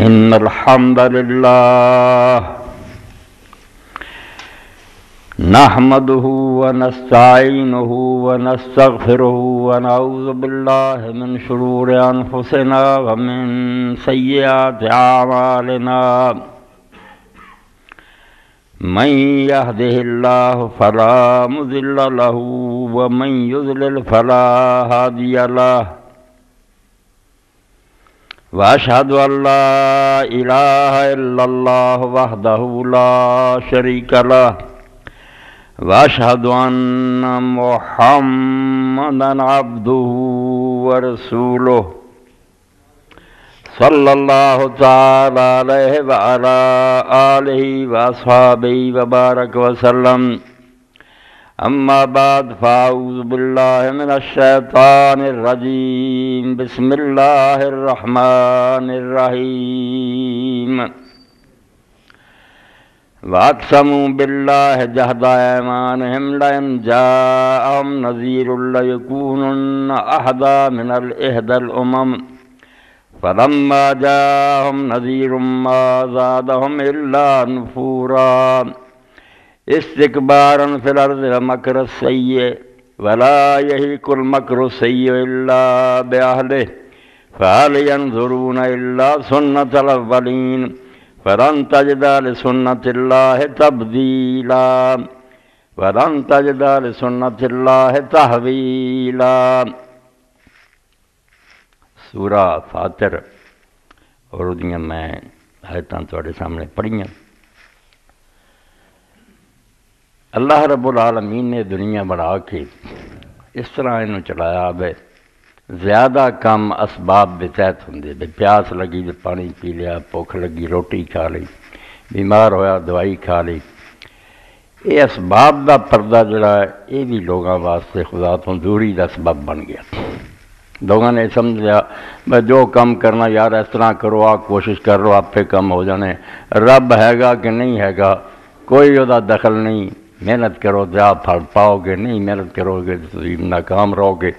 إن الحمد لله نحمده ونستعينه ونستغفره ونعوذ بالله من شرور أنفسنا ومن سيئات أعمالنا من يهده الله فلا مضل له ومن يضلل فلا هادي له وأشهد أن لا إله إلا الله وحده لا شريك له وأشهد أن محمدا عبده ورسوله صلى الله تعالى عليه وعلى آله وأصحابه وبارك وسلم أما بعد فأعوذ بالله من الشيطان الرجيم بسم الله الرحمن الرحيم وأقسموا بالله جهد أيمانهم لئن جاءهم نذير ليكونن أحدى من إحدى الأمم فلما جاءهم نذير ما زادهم إلا نفورا استكبارا في الأرض ومكر السيء ولا يهيق المكر السيء إلا بأهله فهل ينظرون إلا سنة الأولين فلن تجد لسنة الله تبديلا ولن تجد لسنة الله تحويلا۔ سورہ فاتر اور اُدیاں میں آیتاں تواڈے سامنے پڑھیاں۔ اللہ رب العالمین نے دنیا بنا کے اس طرح انہوں چلایا بے زیادہ کم اسباب بے تحت ہوندے بے پیاس لگی تو پانی پی لیا، بھوک لگی روٹی کھا لی، بیمار ہویا دوائی کھا لی۔ یہ اسباب دا پردہ جڑا ہے یہ بھی لوگاں واسطے خدا تو دوری دا سبب بن گیا۔ لوگوں نے سمجھ لیا میں جو کم کرنا یار اس طرح کرو، آپ کوشش کر لو آپ پہ کم ہو جانے، رب ہے گا کہ نہیں ہے گا کوئی وہ دخل نہیں، محنت کرو تو آپ پھل پاؤ گے، نہیں محنت کرو گے تو ناکام رہو گے۔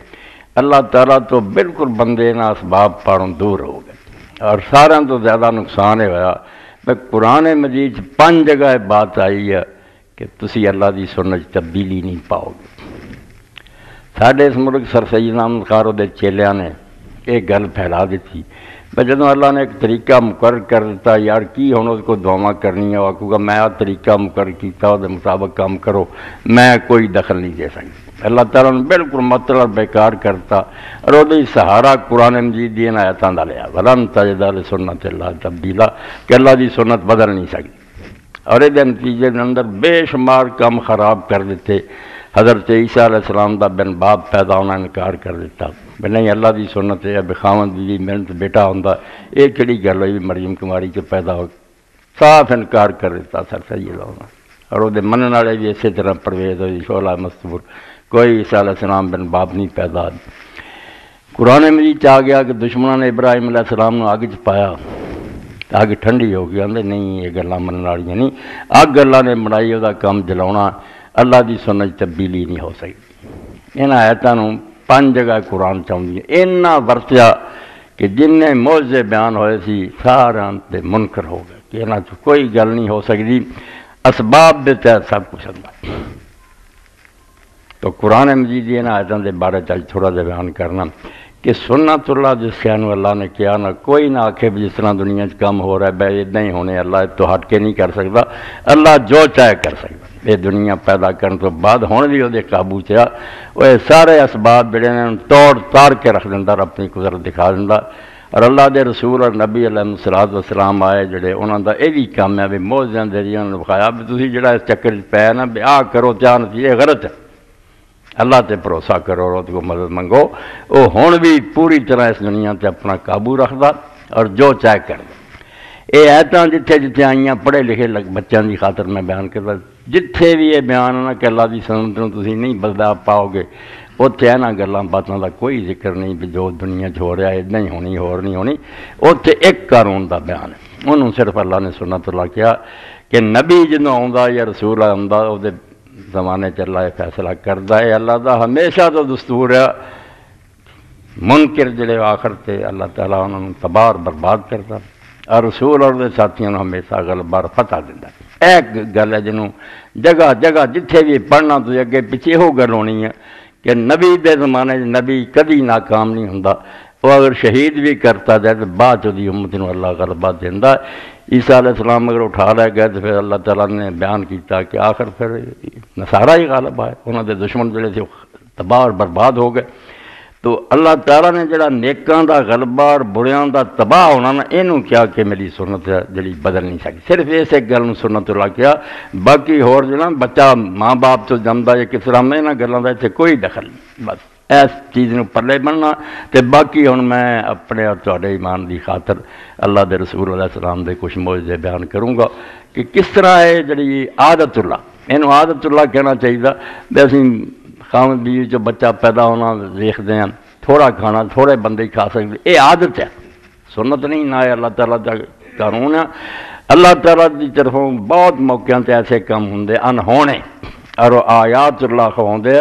اللہ تعالیٰ تو بالکل بندے نہ اسباب پاروں دور ہو گئے، اور سارا تو زیادہ نقصان ہے ہوا میں قرآن مجید 5 جگہ بات آئی ہے کہ تسی اللہ دی سنت تبدیلی نہیں پاؤ گے۔ ساڈے اس ملک سر سید احمد خان دے چیلیاں نے ایک گل پھیلا دیتی میں جدوں اللہ نے ایک طریقہ مقرر کر دیتا یار کی ہن اس کو دعا کرنی ہے، آکھوں گا میں طریقہ مقرر کیتا وہ مطابق کام کرو، میں کوئی دخل نہیں دے سکتا۔ اللہ تعالیٰ نے بالکل مطلب بیکار کرتا اور وہ سہارا قرآن مجید دی آیتاں دا لیا ولن تجد لسنت اللہ تبدیلا کہ اللہ دی سنت بدل نہیں سکتی، اور یہ نتیجے کے اندر بے شمار کام خراب کر دیتے۔ حضرت عیسیٰ علیہ السلام دا بن باپ پیدا ہونا انکار کر دیتا کہ نہیں اللہ دی سنت ہے بخاوند دی محنت بیٹا ہوندا، یہ کہڑی گل ہوئی مریم کماری سے پیدا ہو، صاف انکار کر دیتا سر سید ہونا۔ اور وہ منن والے بھی اسی طرح پرویز ہوئی شعلہ مستور کوئی عیسیٰ علیہ السلام بن باپ نہیں پیدا۔ قرآن مجید آ گیا کہ دشمنوں نے ابراہیم علیہ السلام نے اگ چ پایا، اگ ٹھنڈی ہو گئی، آندے نہیں یہ گلاں منن والیاں نہیں، اگ اللہ نے بنائی وہ کام جلاؤنا، اللہ دی سنت تبدیلی نہیں ہو سکتی۔ انہاں آیتاں نوں 5 جگہ قرآن چاہندی ہے اینا ورتیا کہ جن معجزے بیان ہوئے سی سارے تے منکر ہو گئے کہ انہاں چ کوئی گل نہیں ہو سکتی، اسباب دے تحت سب کچھ ہوندا۔ تو قرآن مجید دی انہاں آیتاں دے بارے چ تھوڑا جا بیان کرنا کہ سنت اللہ جس سے اللہ نے کیا نہ کوئی نہ آکھے بھی جس طرح دنیا چ کام ہو رہا ہے بے اتنا ہی ہونے، اللہ تو ہٹ کے نہیں کر سکتا، اللہ جو چاہے کر سکتا۔ یہ دنیا پیدا کرنے تو بعد ہون بھی وہ قابو چا وہ سارے اسباب جڑے نے توڑ تاڑ کے رکھ دینا، اپنی قدرت دکھا دینا۔ اور اللہ دے رسول اور نبی علیہ الصلوۃ والسلام آئے جڑے انہاں دا یہ بھی کام ہے بھی معجزے دے ذریعے انہوں نے دکھایا بھی تسی جڑا اس چکر پے نا بھی آ کرو چاہ نتیجے غلط ہے، اللہ تے بھروسہ کرو اور کو مدد منگو۔ وہ ہن بھی پوری طرح اس دنیا تے اپنا قابو رکھدا اور جو چاہے کردا۔ یہ آیتاں جتھے جتھے آئیاں پڑھے لکھے بچوں کی خاطر میں بیان کرتا، جتھے بھی یہ بیان ہے کہ اللہ کی سنت نوں تسی نہیں بدلا پاؤ گے، اتنے یہاں گلاں باتوں کا کوئی ذکر نہیں بھی جو دنیا چ ہو رہا ہے اتنا ہی ہونی اور نہیں ہونی، اتنے ایک قانون کا بیان ہے۔ انہوں صرف اللہ نے سنت اللہ کیا کہ نبی جدوں آਉਂدا یا رسول آਉਂدا وہ زمانے چ اللہ فیصلہ کرتا ہے، اللہ دا ہمیشہ تو دستور ہے، منکر جڑے آخر تے اللہ تعالیٰ انہوں تباہ برباد کرتا۔ اور رسول اور ساتھیوں نے ہمیشہ غلبہ اور فتح دیتا ہے۔ ایک گل ہے جنہوں جگہ جگہ جتھے بھی پڑھنا تو اگے پیچھے وہ گل ہونی ہے کہ نبی دے زمانے نبی کدی ناکام نہیں ہوندا، وہ اگر شہید بھی کرتا جائے تو بعد دی امت نو اللہ غلبہ دیندا ہے۔ عیسیٰ علیہ السلام اگر اٹھا لے گئے تو پھر اللہ تعالیٰ نے بیان کیتا کہ آخر پھر نصارہ ہی غالب آئے، انہوں دے دشمن جڑے تھے تباہ اور برباد ہو گئے۔ تو اللہ تعالیٰ نے جڑا نیکاں دا غلبہ اور بریاں دا تباہ ہونا نا، اینوں کیا کہ میری سنت ہے جڑی بدل نہیں سکتی، صرف اس ایک گل سنت اللہ کیا، باقی ہور جو نا بچہ ماں باپ تو جمدا یا کس طرح میں انہاں گلاں دا اتنے کوئی دخل نہیں، بس اس چیز نو پلے بننا تے باقی ہن میں اپنے اور تہاڈے ایمان دی خاطر اللہ دے رسول علیہ السلام دے کچھ معجزے بیان کروں گا کہ کس طرح ہے جڑی عادت اللہ، اینوں عادت اللہ کہنا چاہیے۔ بھی اسی خاوند بیوی جو بچہ پیدا ہونا دیکھتے ہیں، تھوڑا کھانا تھوڑے بندے ہی کھا سکتے، یہ عادت ہے، سنت نہیں نہ ہے اللہ تعالیٰ کا قانون ہے۔ اللہ تعالیٰ کی طرفوں بہت موقعوں سے ایسے کام ہوندے انہونے اور آیات اللہ کھواندے،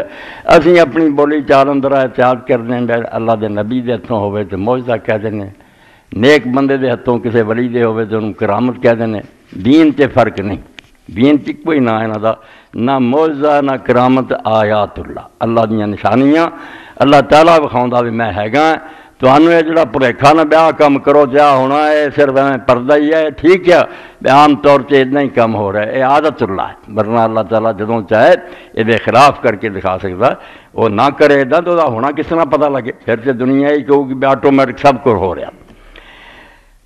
اسی اپنی بولی چال اندر احتیاط کرتے ہیں، اللہ دے نبی دے ہتھوں ہوئے تو معجزہ کہہ دینے، نیک بندے دے ہتھوں کسے ولی دے ہوئے تو انہوں کرامت کہہ دینے، دین تے فرق نہیں، دین تے کوئی نہ ہے نہ نہ معجزہ نہ کرامت، آیات اللہ دیاں نشانیاں اللہ تعالیٰ بخاؤندا بھی میں ہیگا، تمہیں یہ جڑا بھلیکھا نہ بیاہ کام کرو جا ہونا ہے صرف پردہ ہی ہے، ٹھیک ہے عام طور سے اتنا ہی کم ہو رہا ہے، یہ عادت اللہ ہے، ورنہ اللہ تعالیٰ جدوں چاہے یہ خلاف کر کے دکھا سکتا، وہ نہ کرے ادا تو ہونا کس طرح پتہ لگے، پھر سے دنیا ہی کہو کہ آٹومیٹک سب کچھ ہو رہا۔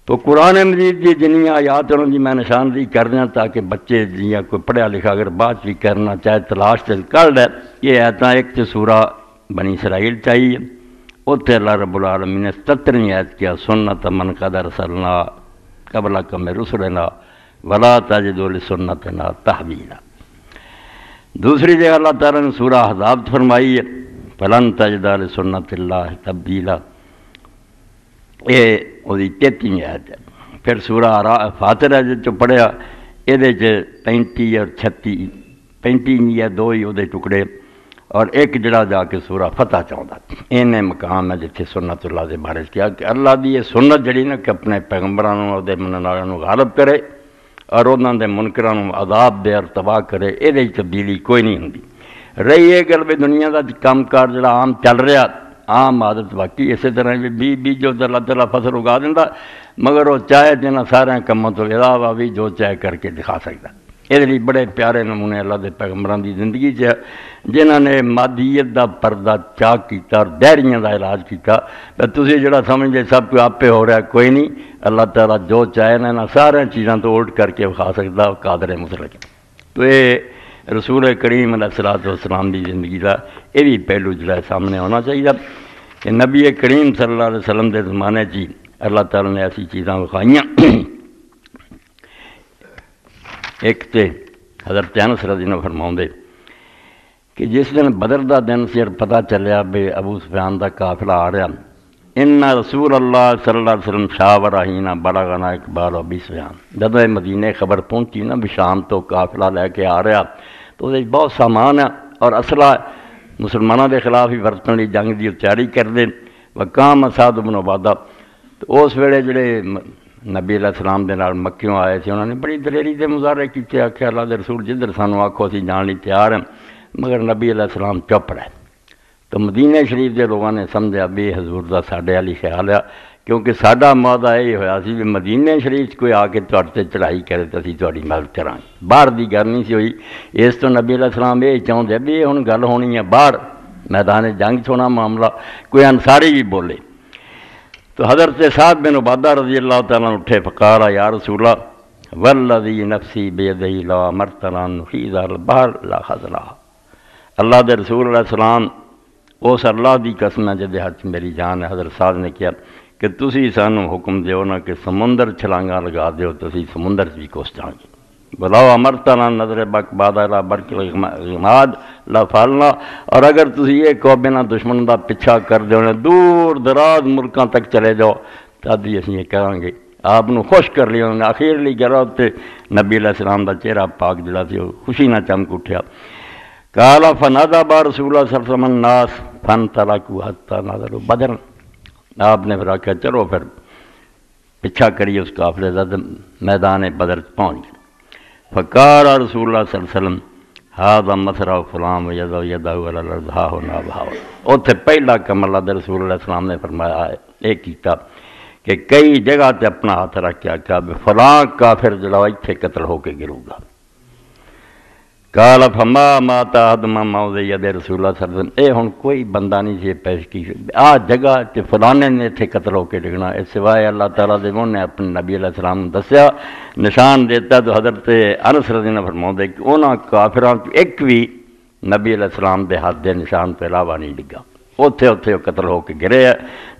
تو قرآن مجید کی جنیاں آیات انہوں کی میں نشاندہی کر دیا تاکہ بچے جیاں کوئی پڑھیا لکھا اگر بات بھی کرنا چاہے تلاش سے کر لے۔ یہ آیتاں ایک تو سورہ بنی اسرائیل چاہیے، اتنے اللہ رب العالمین نے 77ویں آیت کیا سنت من قد ارسلنا قبلک من رسلنا ولا تجد لسنتنا تحویلا۔ دوسری جگہ اللہ تعالیٰ نے سورہ احزاب فرمائی ہے فلن تجد لسنت اللہ تبدیلا، یہ وہ 33ویں آیت ہے۔ پھر سورہ فاطر ہے جو پڑھیا یہ 35 اور 36 35 یا 2 ہی وہ ٹکڑے اور ایک جڑا جا کے سورہ فتح چاہتا، این مقام ہے جتنے سنت اللہ دے بارے کیا کہ اللہ دی یہ سنت جڑی نا کہ اپنے پیغمبرانوں دے منن والوں غالب کرے اور انہاں دے منکرانوں عذاب دے اور تباہ کرے، یہ تبدیلی کوئی نہیں ہوندی۔ رہی یہ گل بھی دنیا دا کام کار جڑا عام چل رہا عام عادت باقی اسی طرح بھی جو اللہ تعالیٰ فصل اگا دینا، مگر وہ چاہے جنہاں سارے کاموں تو علاوہ بھی جو چاہے کر کے دکھا سکتا۔ یہ لیے بڑے پیارے نمونے اللہ دے پیغمبران دی زندگی سے جنہاں نے مادیت دا پردہ چاک کیتا اور دہریاں دا علاج کیتا۔ تسی جڑا سمجھے سب کو آپ پہ ہو رہا ہے کوئی نہیں، اللہ تعالیٰ جو چاہے نا سارے چیزاں تو الٹ کر کے دکھا سکتا، قادر مطلق۔ تو یہ رسول کریم علیہ الصلوۃ والسلام دی زندگی دا یہ بھی پہلو جڑا سامنے ہونا چاہیے کہ نبی کریم صلی اللہ علیہ وسلم دے زمانے جی اللہ تعالیٰ نے ایسی چیزاں دکھائیاں۔ ایک تے حضرت انس رضی اللہ عنہ فرماؤندے کہ جس دن بدر دا دن سے پتہ چلیا بے ابو سفیان دا قافلہ آ رہا، ان رسول اللہ صلی اللہ علیہ وسلم شاورہ ہینا بلغنا اقبال ابی سفیان، جب مدینے خبر پہنچی نا بھی شام تو قافلہ لے کے آ رہا تو وہ بہت سامان ہے اور اسلحہ مسلمانوں کے خلاف ہی ورتن لی جنگ دی تیاری کر دیں۔ وقام سعد بن عبادہ، تو اس ویلے جڑے نبی علیہ السلام دے نال مکیوں آئے تھے انہوں نے بڑی دلیری دے مظاہرے کیتے، آخیا اللہ دے رسول جدھر سانو آکھو اسی جان لی تیار ہیں، مگر نبی علیہ السلام چپ رہے۔ تو مدینہ شریف دے لوگوں نے سمجھا بھی حضور دا ساڈے والی خیال ہے، کیونکہ ساڈا معاہدہ یہ ہویا سی بھی مدینہ شریف کوئی آ کے تہاڈے تے چڑھائی کرے تو اسی تہاڈی مدد کران، باہر دی گل نہیں سی ہوئی۔ اس تو نبی علیہ السلام یہ چاہتے بھی ہن گل ہونی ہے باہر میدان جنگ چھونا معاملہ، کوئی انصاری بھی بولے۔ تو حضرت سعد بن عبادہ رضی اللہ تعالیٰ اٹھے فقال یا رسول اللہ والذی نفسی بیدہ لا مرتنا نخیذ البحر لا خزلہ، اللہ دے رسول علیہ السلام اس اللہ دی قسم ہے جدے ہاتھ میری جان ہے۔ حضرت سعد نے کیا کہ تسی سانو حکم دیو نا کہ سمندر چھلانگا لگا دیو تو اسی سمندر بھی کوس جائیں گے، بلاؤ امرتنا نظر بک بادہ لا برک الغماد لا فالنا، اور اگر تسی یہ کو بنا دشمن دا پچھا کر دیو نا دور دراز ملکاں تک چلے جاؤ تب بھی اسی یہ کریں گے، آپ نو خوش کر لیا۔ آخر لی گرہ تے نبی علیہ السلام دا چہرہ پاک جڑا سی خوشی نہ چمک اٹھیا۔ قال فنادى با رسول اللہ صلی اللہ علیہ وسلم الناس فانطلقوا حتى نظروا بدر، آپ نے پھر آخیا چلو پھر پیچھا کری اس قافلے کا میدان بدر پہنچ گئے. فقال رسول اللہ صلی اللہ علیہ وسلم ہاذا مسرع فلان ویضع یدہ علی الارض ہونا بہاو. اتنے پہلا کم اللہ دے رسول اللہ علیہ وسلم نے فرمایا ہے ایک کیتا کہ کئی جگہ تے اپنا ہاتھ رکھ کے آکھا فلاں کافر جڑا اتنے قتل ہو کے گروں گا. قال فما مات احد من موضع ید رسول اللہ صلی اللہ علیہ وسلم. اے ہن کوئی بندہ نہیں سی پیش کی آ جگہ تے فلانے نے اتنے قتل ہو کے ڈگنا. اس سوائے اللہ تعالیٰ دے نے اپنے نبی علیہ السلام نے دسیا نشان دیتا تو حضرت انس رضی اللہ عنہ فرماؤندے کہ انہاں کافراں ایک بھی نبی علیہ السلام دے ہاتھ دے نشان تو علاوہ نہیں ڈگا. اوتھے اوتھے وہ قتل ہو کے گرے ہے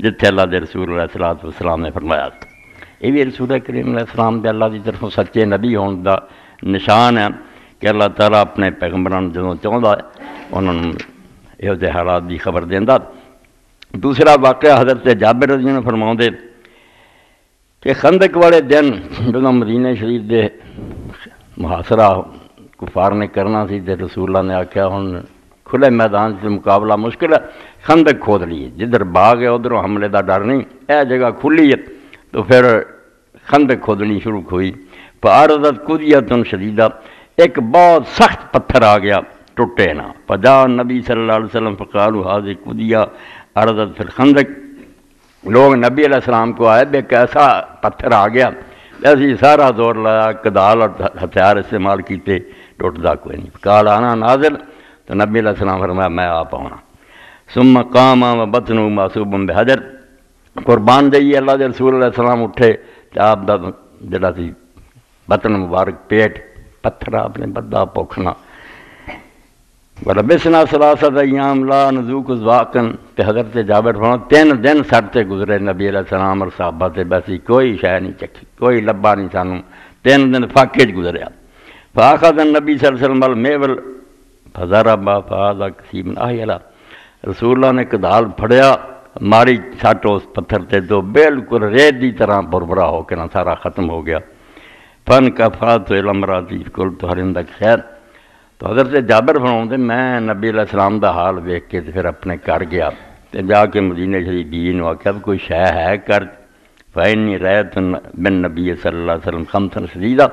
جتھے اللہ دے رسول علیہ السلام نے فرمایا. یہ بھی رسول کریم علیہ السلام دے اللہ دی طرفوں سچے نبی ہون دا نشان ہے کہ اللہ تعالیٰ اپنے پیغمبران جدوں چاہتا ہے انہوں نے یہ جے حالات کی خبر دینا. دوسرا واقعہ حضرت جابر رضی اللہ عنہ فرماؤندے کہ خندق والے دن جدوں مدینہ شریف دے محاصرہ کفار نے کرنا سی تے رسول اللہ نے آکھیا ہن کھلے میدان سے مقابلہ مشکل ہے خندق کھود لیے جدھر باغ ہے ادھروں حملے دا ڈر نہیں اے جگہ کھلی ہے تو پھر خندق کھودنی شروع ہوئی. فعارضت قدیۃ شدیدہ ایک بہت سخت پتھر آ گیا ٹوٹے نہ. فجاء نبی صلی اللہ علیہ وسلم فقالوا هذه قدیہ عرضت فی الخندق. لوگ نبی علیہ السلام کو آئے بے کیسا پتھر آ گیا ایسی سارا زور لایا کدال اور ہتھیار استعمال کیتے ٹوٹتا کوئی نہیں. قال انا نازل تو نبی علیہ السلام فرمایا میں آپ آنا. ثم قام وبطنه معصوب بحجر. قربان جائیے اللہ دے رسول علیہ السلام اٹھے تو آپ دا جڑا سی بطن مبارک پیٹ پتھر آپ نے بدہ پوکھنا. ولبسنا ثلاثۃ ایام لا نذوق ذواقا. تے حضرت جابر فرماتے 3 دن سڑتے گزرے نبی علیہ السلام اور صحابہ سے بیسی کوئی شے نہیں چکھی کوئی لبا نہیں سانوں 3 دن فاقے گزریا. فاخذ النبی صلی اللہ علیہ وسلم المیول فضرب فهذا کسیب احیلا. رسول اللہ نے کدال پھڑیا ماری سٹ اس پتھر تے تو بالکل ریت دی طرح بربرا ہو کے نہ سارا ختم ہو گیا. فن کا فات علمراتی کل تو ہر اندک خیر. تو حضرت جابر فرماتے میں نبی علیہ السلام دا حال ویکھ کے پھر اپنے گھر گیا تے جا کے مدینہ شریف بیوی نو آکھیا کوئی شے ہے کر. فإنی رأیت بن نبی صلی اللہ علیہ وسلم خمسا شدیدہ.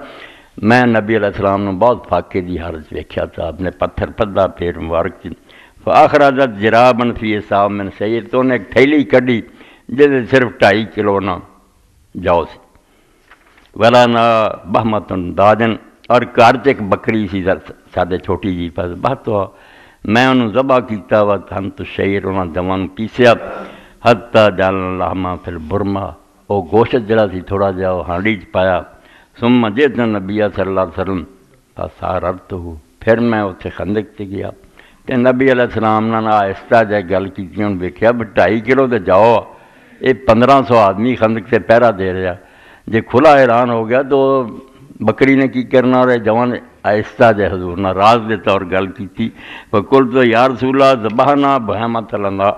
میں نبی علیہ السلام نے بہت فاقے دی حالت ویکھیا تھا آپ نے پتھر پدا پیٹ مبارک چ. فاخرجت جرابا فی صاع من شعیر. تو نے ایک تھیلی کڈی جس صرف 2.5 کلو نہ جاؤ سی. ولا نہ بہمت داجن اور گھر ایک بکری سی سادے چھوٹی جی بس بہت میں انہوں ذبح کیتا وا ہم تو شعیر انہاں دوان پیسیا حتی جعلنا لحما فی البرما. وہ گوشت جڑا سی تھوڑا جہا وہ ہانڈی چ پایا. ثم جئت نبی صلی اللہ علیہ وسلم فساررتہ. پھر میں اتنے خندق تے گیا تے نبی علیہ السلام نے آہستہ جہ گل کی انہوں ویکھیا 2.5 کلو تے جاؤ یہ 1500 آدمی خندق سے پہرا دے رہا. جے کھلا اعلان ہو گیا تو بکری نے کی کرنا اور جوان آہستہ جہ حضور نے راز دیتا اور گل کی تھی. فقلت تو یا رسول اللہ ذبحنا بہمۃ اللہ.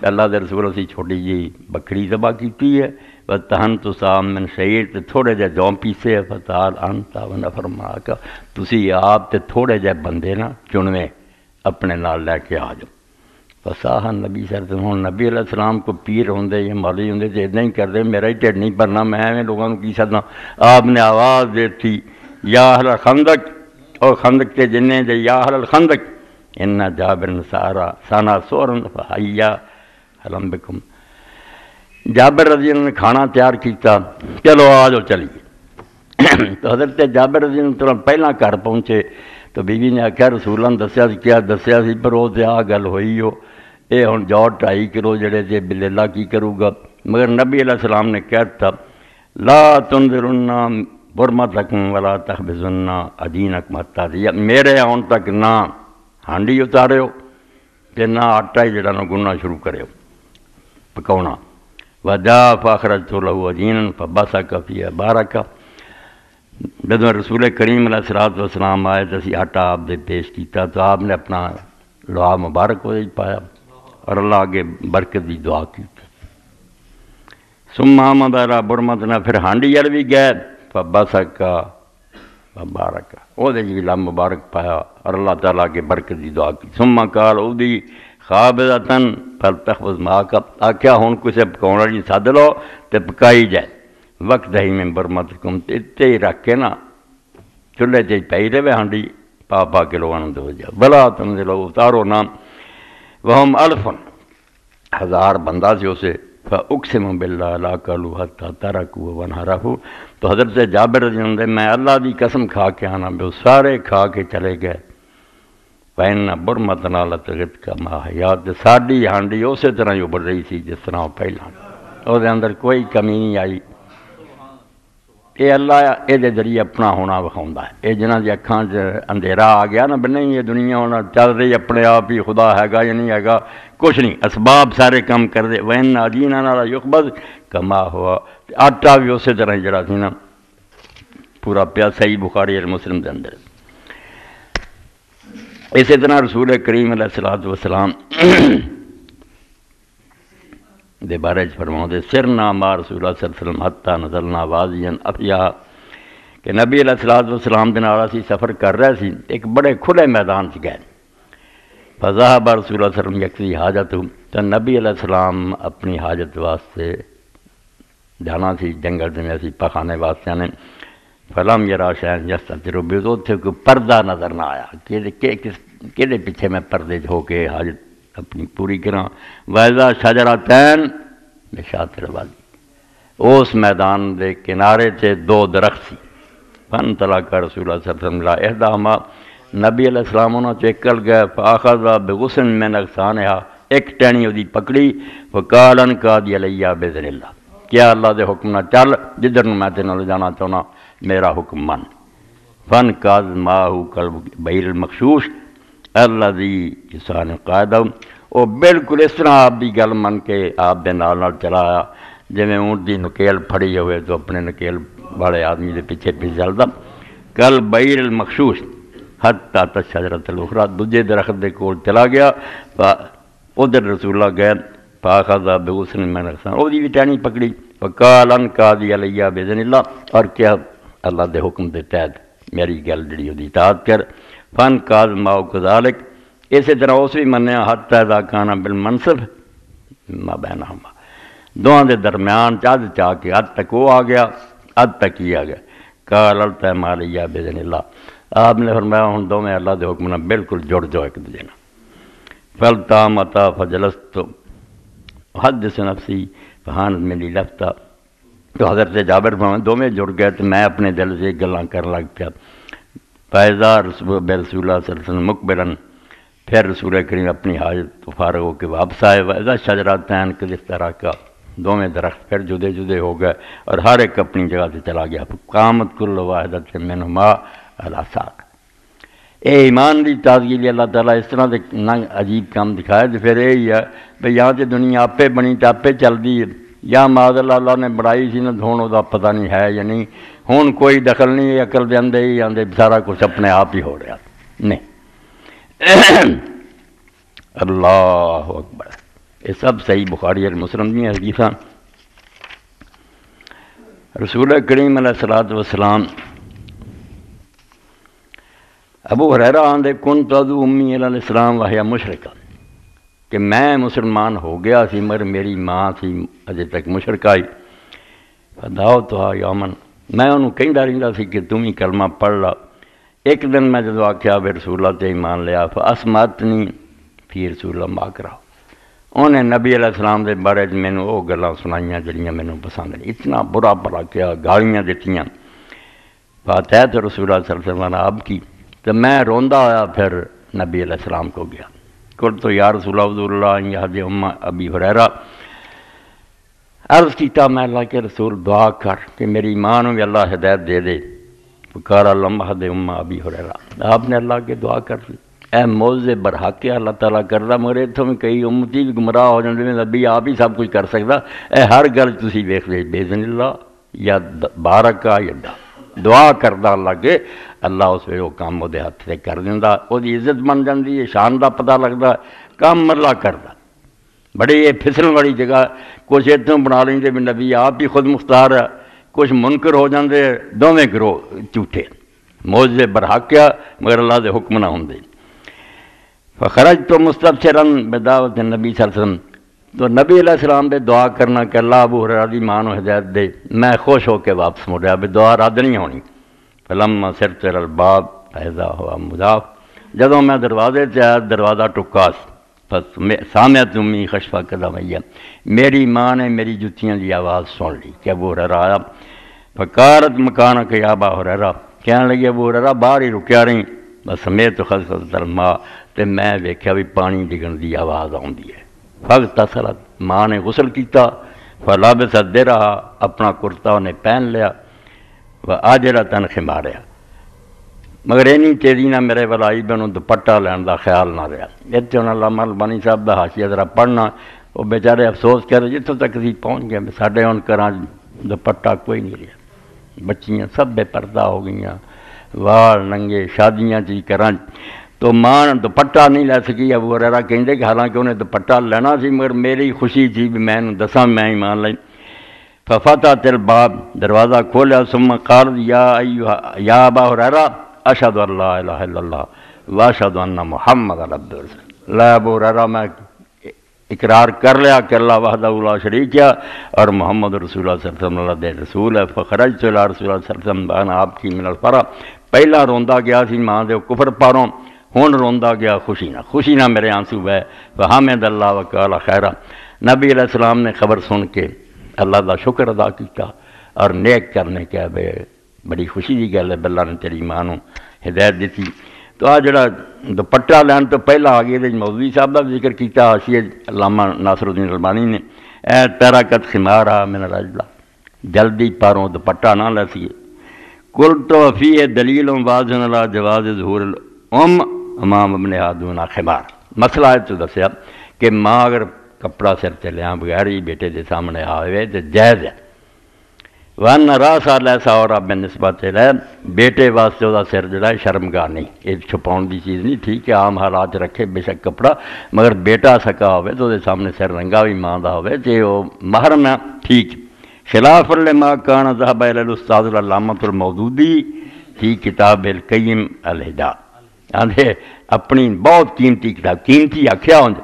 اللہ دے رسول اسی چھوٹی جی بکری ذبح کیتی ہے. وتحنت صاع من شعیر تے تھوڑے جہ جوں پیسے. فتعال انت ونفر معک. تسی آپ تے تھوڑے جہ بندے نا چنویں اپنے نال لے کے آ جاؤ. فصاح نبی صلی اللہ علیہ وسلم. نبی علیہ السلام کو پیر ہوندے یا مولوی ہوندے تے اتنا ہی کردے میرا ہی ٹھڈ نہیں بھرنا میں ایویں لوگوں کو کی سکدا. آپ نے آواز دیتی یا اہل الخندق اور خندق کے جننے دے یا اہل الخندق ان جابر سارا سانا سورن فحیا حلم بکم. جابر رضی اللہ نے کھانا تیار کیتا چلو آ جاؤ چلیے. تو حضرت جابر رضی اللہ عنہ پہلا گھر پہنچے تو بیوی نے آخیا رسول اللہ نے دسیا سی کیا دسیا سی پر وہ تو آ گل ہوئی ہو یہ ہوں جاؤ 2.5 کلو جڑے جے بلیلا کی کروں گا. مگر نبی علیہ السلام نے کہہ دیا لا تنظرن برمتکم ولا تخبزن عجینکم حتی دیا. میرے آن تک نہ ہانڈی اتارو تے نہ آٹا ہی جڑا نہ گننا شروع کرو پکاؤنا. وجا فاخرجت له عجینا فبصق فیہ بارک. جدوں رسول کریم علیہ الصلوۃ والسلام آئے تو اسی آٹا آپ دے پیش کیتا تو آپ نے اپنا لعا مبارک وہ پایا اور اللہ آگے برکت دی دعا کی. ثم آمد الی برمتنا. پھر ہانڈی جل بھی گئے فبصق مبارک وہ دے بھی لعا مبارک پایا اور اللہ تعالیٰ آگے برکت دی دعا کی. ثم قال اودی خابزتن فلتخبز معک. آکھیا ہن کسے پکاؤن والی سد لو تے پکائی جائے. وقت ہی میں برمت کم تے ہی رکھ کے نا چولہے تے پئی رہے ہانڈی پا پا کے لوگوں دو جا بلا تم سے لوگ اتارو نام وہم الفن 1000 بندہ سے اسے فاقسم باللہ لا قالوا حتی ترکوا ونحرفوا تو حضرت جابر رضی اللہ عنہ میں اللہ دی قسم کھا کے آنا وہ سارے کھا کے چلے گئے وَإِنَّ بُرْمَتَنَا لَتَغِطْ كَمَا حَيَاتِ ساڈی ہانڈی اسی طرح ہی ابھر رہی سی جس طرح وہ پہلا وہ دے اندر کوئی کمی نہیں آئی یہ اللہ یہ ذریعے اپنا ہونا وکھاؤندا ہے یہ جنہاں دی اکھاں اندھیرا آ گیا نا بھی نہیں یہ دنیا ہونا چل رہی اپنے آپ ہی خدا ہے گا یا نہیں ہے گا کچھ نہیں اسباب سارے کام کر دے وَإِنَّ عَجِينَنَا لَيُخْبَزُ كَمَا هُوَ آٹا بھی اسی طرح جڑا سی نا پورا پیا صحیح بخاری اور مسلم دے اندر اسی طرح رسول کریم علیہ السلام دے بارے فرماؤں دے سرنا ما رسول اللہ صلی اللہ علیہ وسلم حتی نزلنا وادیا افیا کہ نبی علیہ السلام دے نال اسی سفر کر رہے سی ایک بڑے کھلے میدان سے گئے فذهب رسول اللہ صلی اللہ علیہ وسلم یقضی حاجت تو نبی علیہ السلام اپنی حاجت واسطے جانا سی جنگل میں اسی پخانے واسطے آنے فلم یرا شیئن یستتر بھی تو اتنے کوئی پردہ نظر نہ آیا کہ پیچھے میں پردے ہو کے حاجت اپنی پوری کرا وَإِذَا شَجَرَتَيْن بِشَاطِرِ الْوَادِ اس میدان دے کنارے سے 2 درخت سی فَانْطَلَقَ رسول اللہ صلی اللہ علیہ وسلم إِلَىٰ إِحْدَاهُمَا نبی علیہ السلام انہوں سے چکل گئے فَأَخَذَ بِغُصْنٍ مِّنْ أَغْصَانِهَا ایک ٹہنی دی پکڑی وَقَالَ انْقَادِ عَلَيَّ بِإِذْنِ اللَّهِ کیا اللہ دے حکم نہ چل جدھر میں تینوں لے جانا چاہنا میرا حکم من فَانْقَادَ مَعَهُ كَالْبَعِيرِ الْمَغْشُوشِ الذی کسان قاعدہ وہ بالکل اس طرح آپ دی گل من کے آپ دے نال چلایا جی میں اونٹ دی نکیل پھڑی ہوئے تو اپنے نکیل والے آدمی دے پیچھے چلدا کل بعیر المخشوش حتی تشجرۃ الاخری دوجے درخت دے کول چلا گیا ادھر رسول اللہ گئے فاخذ بغصن من اغصان وہ دی بھی ٹہنی پکڑی وقال انقادی علیہ باذن اللہ اور کیا اللہ دے حکم دے تحت میری گل جڑی دی اطاعت کر فن کاز ماؤ کذالک اسی طرح اس بھی منیا حتی اذا کانا بالمنصب ما بینہما دونوں دے درمیان چاہ چاہ کے حد تک وہ آ گیا حد تک ہی آ گیا قال التم علیہ باذن اللہ آپ نے فرمایا ہوں دونوں اللہ دے حکم نہ بالکل جڑ جاؤ ایک دوجے نہ فلتامتا فجلست حدث نفسی فہانت میری لفتہ تو حضرت جابر فرمایا دونوں جڑ گئے تو میں اپنے دل سے گلاں کر لگ پیا فیضا رسول اللہ صلی اللہ علیہ وسلم مقبرن پھر رسول کریم اپنی حاجت تو فارغ ہو کے واپس آئے ویزا شجراتین کس طرح کا دونوں درخت پھر جدے جدے ہو گئے اور ہر ایک اپنی جگہ سے چلا گیا قامت کل واحدت منہما علی ساق اے ایمان دی تازگی لی اللہ تعالیٰ اس طرح نہ عجیب کام دکھائے تو پھر یہی ہے بھئی یہاں سے دنیا آپے بنی تو آپے چل دی یا معاذ اللہ نے بڑائی سی نہ دھون دا پتہ نہیں ہے یا نہیں ہون کوئی دخل نہیں عقل دے اندے ہی آندے سارا کچھ اپنے آپ ہی ہو رہا نہیں اللہ اکبر یہ سب صحیح بخاری اور مسلم میں حدیثاں رسول کریم علیہ السلام ابو ہریرہ آندے کنت ادعو امی علیہ السلام وہی مشرکہ کہ میں مسلمان ہو گیا سی مگر میری ماں سی اجے تک مشرکہ آئی فدعوتھا یومن میں انہوں کہندا رہندا سی کہ تم ہی کلمہ پڑھ لا ایک دن میں جدو آکھیا بے رسول اللہ تے ایمان لیا فاسمعتنی فی رسول اللہ ما کرا انہیں نبی علیہ السلام دے بارے میں نے وہ گلاں سنائیاں جڑیاں میں نے پسند نہیں اتنا برا بھلا کیا گالیاں دیتیاں فاتحت رسول اللہ صلی اللہ علیہ وسلم آپ کی تو میں روندا آیا پھر نبی علیہ السلام کو گیا قلت تو یا رسول اللہ یہدی ابی ہریرہ عرض کیتا میں اللہ کے رسول دعا کر کہ میری ماں بھی اللہ ہدایت دے دے فقال اللہم اہد ابی ہریرہ آپ نے اللہ کے دعا کر لی اے موزے برحق اللہ تعالیٰ کردہ مگر اتوں میں کئی امتی بھی گمراہ ہو جاندے میں نبی آپ ہی سب کچھ کر سکتا اے ہر گل تسی ویکھ لے باذن اللہ یا بارکا یا دعا کردہ اللہ کے اللہ اس ویلے وہ کام وہ ہاتھ سے کر دیندا وہ دی عزت بن جاندی ہے شان دا پتہ لگدا کام اللہ کردا بڑی یہ پھسلن والی جگہ کچھ اتوں بنا لیں بھی نبی آپ ہی خود مختار ہے کچھ منکر ہو جاندے دونوں گروہ جھوٹے موجے برحق کیا مگر اللہ دے حکم نہ ہوندے فخرج تو مستبشرن بدعوت نبی صلی اللہ علیہ وسلم تو نبی علیہ السلام دے دعا کرنا کہ اللہ ابو ہریرہ دی ماں نوں ہدایت دے، میں خوش ہو کے واپس مڑیا بھی دعا رد نہیں ہونی۔ فلما سرت الی الباب فاذا هو مضاف، جدوں میں دروازے تے آیا دروازہ ٹکا سی، بس سامعت امی خشفہ قدمیہ، میری ماں نے میری جتیاں دی آواز سن لی کہ ابو ہریرہ آیا۔ فقالت مکانک یا ابا ہریرہ، کہنے لگی ابو ہریرہ باہر ہی رکیا رہی، بس سمیت خسفۃ الماء، تے میں ویکھیا بھی پانی ڈگن دی آواز آؤندی ہے۔ فاغتسلت، ماں نے غسل کیتا، فلبست درعہا، اپنا کرتا انہیں پہن لیا، وآجلۃ خمارہا، مگر اینی تیزی نہ میرے والا آئی بینوں دوپٹہ لین دا خیال نہ رہا۔ اتنے انہوں علامہ البانی صاحب دا حاشیہ ذرا پڑھنا، وہ بیچارے افسوس کر رہے جتوں تک اسی پہنچ گئے، ساڈے ہن گھراں دوپٹہ کوئی نہیں رہا، بچیاں سب بے پردہ ہو گئیاں، وال ننگے، شادیاں چی کراں، تو ماں دوپٹہ نہیں لے سکی۔ ابو ہریرہ کہندے کہ حالانکہ انہیں دوپٹہ لینا سی مگر میری خوشی تھی بھی میں دساں میں ایمان لئی۔ ففتحت الباب، دروازہ کھولیا، ثم قال یا ابا ہریرہ اشہد ان لا الہ الا اللہ واشہد ان محمد عبدہ ورسولہ، لا ابو ہریرہ میں اقرار کر لیا کہ اللہ وحدہ لا شریک ہے اور محمد رسول اللہ صلی اللہ علیہ وسلم اللہ دے رسول ہے۔ فخرجت الی رسول اللہ صلی اللہ علیہ وسلم وانا ابکی من الفرح، پہلا روندا گیا سی ماں دے کفر پاروں، ہن روندا گیا خوشی نہ میرے آنسو بہے۔ فحمد اللہ وقال خیرہ، نبی علیہ السلام نے خبر سن کے اللہ دا شکر ادا کیتا اور نیک کرنے کیا بے بڑی خوشی دی گل ہے اللہ نے تیری ماں نوں ہدایت دیتی۔ تو آ جڑا دوپٹہ لین تو پہلا آ گیا مولوی صاحب کا ذکر کیتا حاشیہ علامہ ناصر الدین البانی نے، اے ترکت خمارہ من الرجلہ، جلدی پاروں دوپٹہ نہ لے سیے۔ قلت فیہ دلیل واضح علی جواز ظہور الام امام ابنہا دون خمار، مسئلہ ہے تو دسیا کہ ماں اگر کپڑا سر تے لیاں بغیر ہی بیٹے دے سامنے آوے تو جائز ہے۔ وَأَنَّ رَأْسَ لَيْسَ عَوْرَةً بِالنِّسْبَةِ إِلَيْهِ، بیٹے واسطے وہ سر جڑا ہے شرمگاہ نہیں، یہ چھپاؤن دی چیز نہیں، ٹھیک ہے عام حالات رکھے بے شک کپڑا، مگر بیٹا سکا ہوئے تو دے سامنے سر رنگا بھی ماں دا ہوئے تے وہ محرم ہے، ٹھیک۔ خلاف لما کان ذهب إلى الأستاذ العلامة المودودی فی کتاب القیم الہدا، آندھے اپنی بہت قیمتی کتاب، قیمتی آکھیا ہوں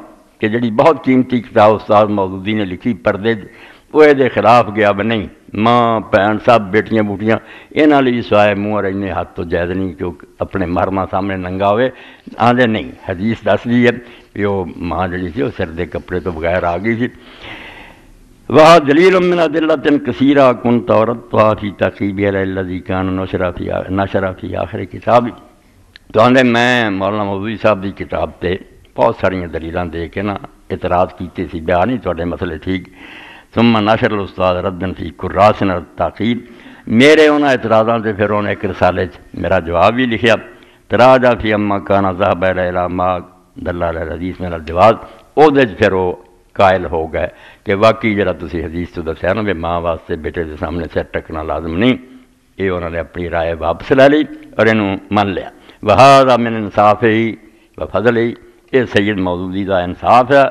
کہ جڑی بہت قیمتی کتاب استاد مودودی نے لکھی پردے وہ دے خلاف گیا بھی نہیں، ماں بہن سب بیٹیاں بوٹیاں انہاں لئی سوائے منہ رہنے ہاتھ تو جائز نہیں کہ اپنے محرمہ سامنے ننگا ہوئے، آندھے نہیں، حدیث دس دی ہے کہ وہ ماں جڑی تھی وہ سر دے کپڑے تو بغیر آ گئی تھی۔ وہ دلیل من ادلۃ کثیرہ کنت اوردتھا فی تقریب الذی کان نشر فی آخر کتاب، تو آندھے میں مولانا مودودی صاحب دی کتاب تے بہت ساریاں دلیلاں دے کے نا اعتراض کیتے سی، بیان نہیں تواڈے مسئلے ٹھیک۔ ثم نشر الاستاد ردن فی کراس التعقیب، میرے انہاں اعتراضاں تے پھر انہیں ایک رسالے میرا جواب بھی لکھیا، تراجع فی اما کان ذهب الی ما دل علی الحدیث من الجواز، او دے پھر وہ قائل ہو گئے کہ واقعی جڑا تسی حدیث تو دسیا نا بھی ماں واسطے بیٹے دے سامنے سر ٹکنا لازم نہیں، یہ انہوں نے اپنی رائے واپس لے لی اور انہوں من لیا۔ وہذا من انصاف ہی و فضل ہی، یہ سید مودودی دا انصاف ہے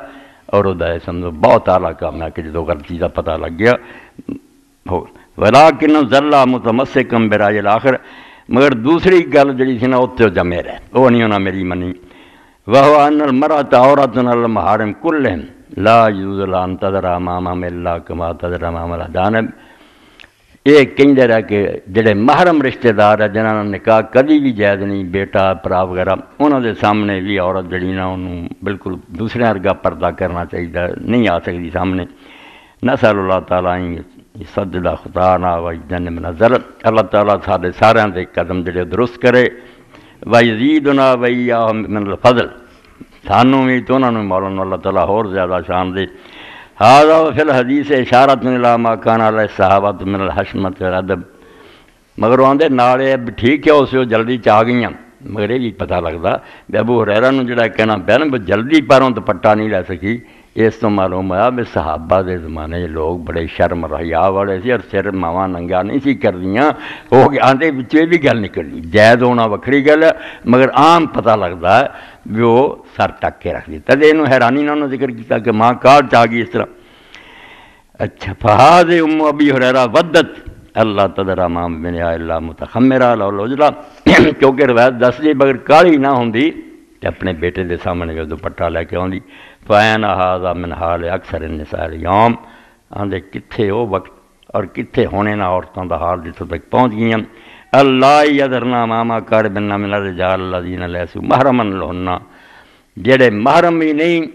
اور وہ سمجھو بہت اعلیٰ کام ہے کہ جدو غلطی کا پتہ لگ گیا ہو۔ ولیکن ذلہ متمسکم برائے الآخر، مگر دوسری گل جڑی تھی نا اتنے جمے رہے، وہ نہیں انہوں میری منی۔ وہو ان المرأۃ عورۃ علی المحارم کلہم لا یجوز لها ان تظہر امامہم الا کما تظہر امام الاجانب، یہ کہندے رہا کہ جڑے محرم رشتہ دار ہے جنہاں نے نکاح کدی بھی جائز نہیں، بیٹا پرا وغیرہ، انہوں دے سامنے بھی عورت جڑی نا انہوں بالکل دوسرے ارگا پردہ کرنا چاہیے، نہیں آ سکتی سامنے۔ نسأل اللہ تعالیٰ سدد خطانا ویجنب نظر، اللہ تعالیٰ سارے سارے دے قدم جڑے درست کرے، ویزیدنا ویاہم من الفضل، سانوں بھی تو انہوں نے مولانا اللہ تعالیٰ اور زیادہ شان دے۔ هذا فی الحدیث اشارت الی ما کان علیہ الصحابۃ من الحشمۃ والادب، مگر آندے نالے ٹھیک ہے اسے جلدی چاہ گئیاں، مگر یہ بھی پتہ لگتا کہ ابو ہریرہ نوں جڑا کہنا پیا نا جلدی پیروں دوپٹہ نہیں لے سکی، اس تو معلوم ہوا بھی صحابہ دے زمانے لوگ بڑے شرم حیا والے سی اور سر ماواں ننگا نہیں سی کردیاں، ہو گیا آندے وچ یہ بھی گل نکلی، جائز ہونا وکھری گل ہے مگر عام پتہ لگتا ہے بھی وہ سر ٹک کے رکھ دی، تدے انہوں حیرانی نہ ذکر کیتا کہ ماں کار چاہ گئی اس طرح۔ اچھا فہذ ام ابی ہریرہ ودت اللہ تدر امام بن اللہ متخمرہ لولا، کیونکہ روایت دس دی بغیر کالی نہ ہوندی تے اپنے بیٹے دے سامنے جو دوپٹہ لے کے آندی۔ فین ہاذا من حال اکثر النساء اليوم، آندے کتھے وہ وقت اور کتھے ہونے نہ عورتوں دا حال جتوں تک پہنچ گئی ہیں۔ اللہ یذرنا ماما کر بنا من الرجال الذین لیسوا محرما لہن، جڑے محرم بھی نہیں،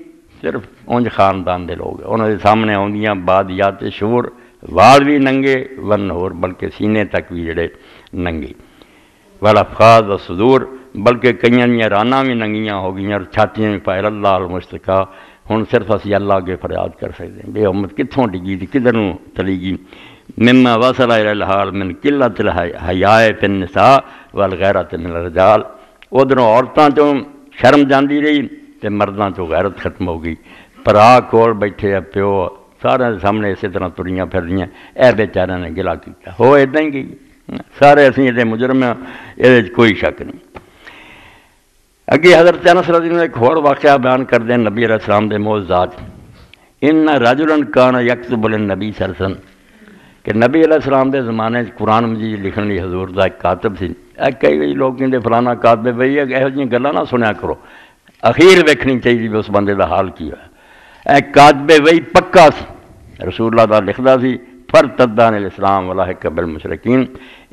صرف اونج خاندان دے لوگ انہوں دے سامنے آندیاں بادیات شور، وال بھی ننگے ون ہور بلکہ سینے تک بھی جڑے ننگے، والافخاذ والصدور، بلکہ کئیاں دیاں رانا بھی ننگیاں ہو گئیاں اور چھاتیاں بھی پائے اللہ المشتقا۔ ہن صرف اسی اللہ اگے فریاد کر سکتے ہیں، بے امت کتھوں ڈگی تھی کدھر نوں چلی گئی۔ مما وصل الى الحال من قلت الحیاء فی النساء والغیرت من الرجال، ادھروں عورتاں چوں شرم جاندی رہی تے مرداں چوں غیرت ختم ہو گئی۔ پرا کول بیٹھے ہے پیو سارے سامنے اسی طرح تریاں پھردیاں، اے بیچارے نے گلا کیتا، ہو اداں ہی گئی، سارے اسی یہ مجرم ہیں، یہ کوئی شک نہیں۔ اگے حضرت انس رضی اللہ عنہ ایک اور واقعہ بیان کر دیں نبی علیہ السلام دے معجزات۔ ان رجلا کان یکتب للنبی صلی اللہ علیہ وسلم، کہ نبی علیہ السلام دے زمانے قرآن مجید لکھن لی حضور دا ایک کاتب سی۔ کئی لوگ کہندے فلانا کاتب بھئی یہو جی گلاں نہ سنیا کرو، اخیر ویکھنی چاہیے بھی اس بندے دا حال کی ہے۔ ایک کاتب بھئی پکا سی، رسول اللہ دا لکھدا سی فرتدان الاسلام ولاحق بالمشرکین،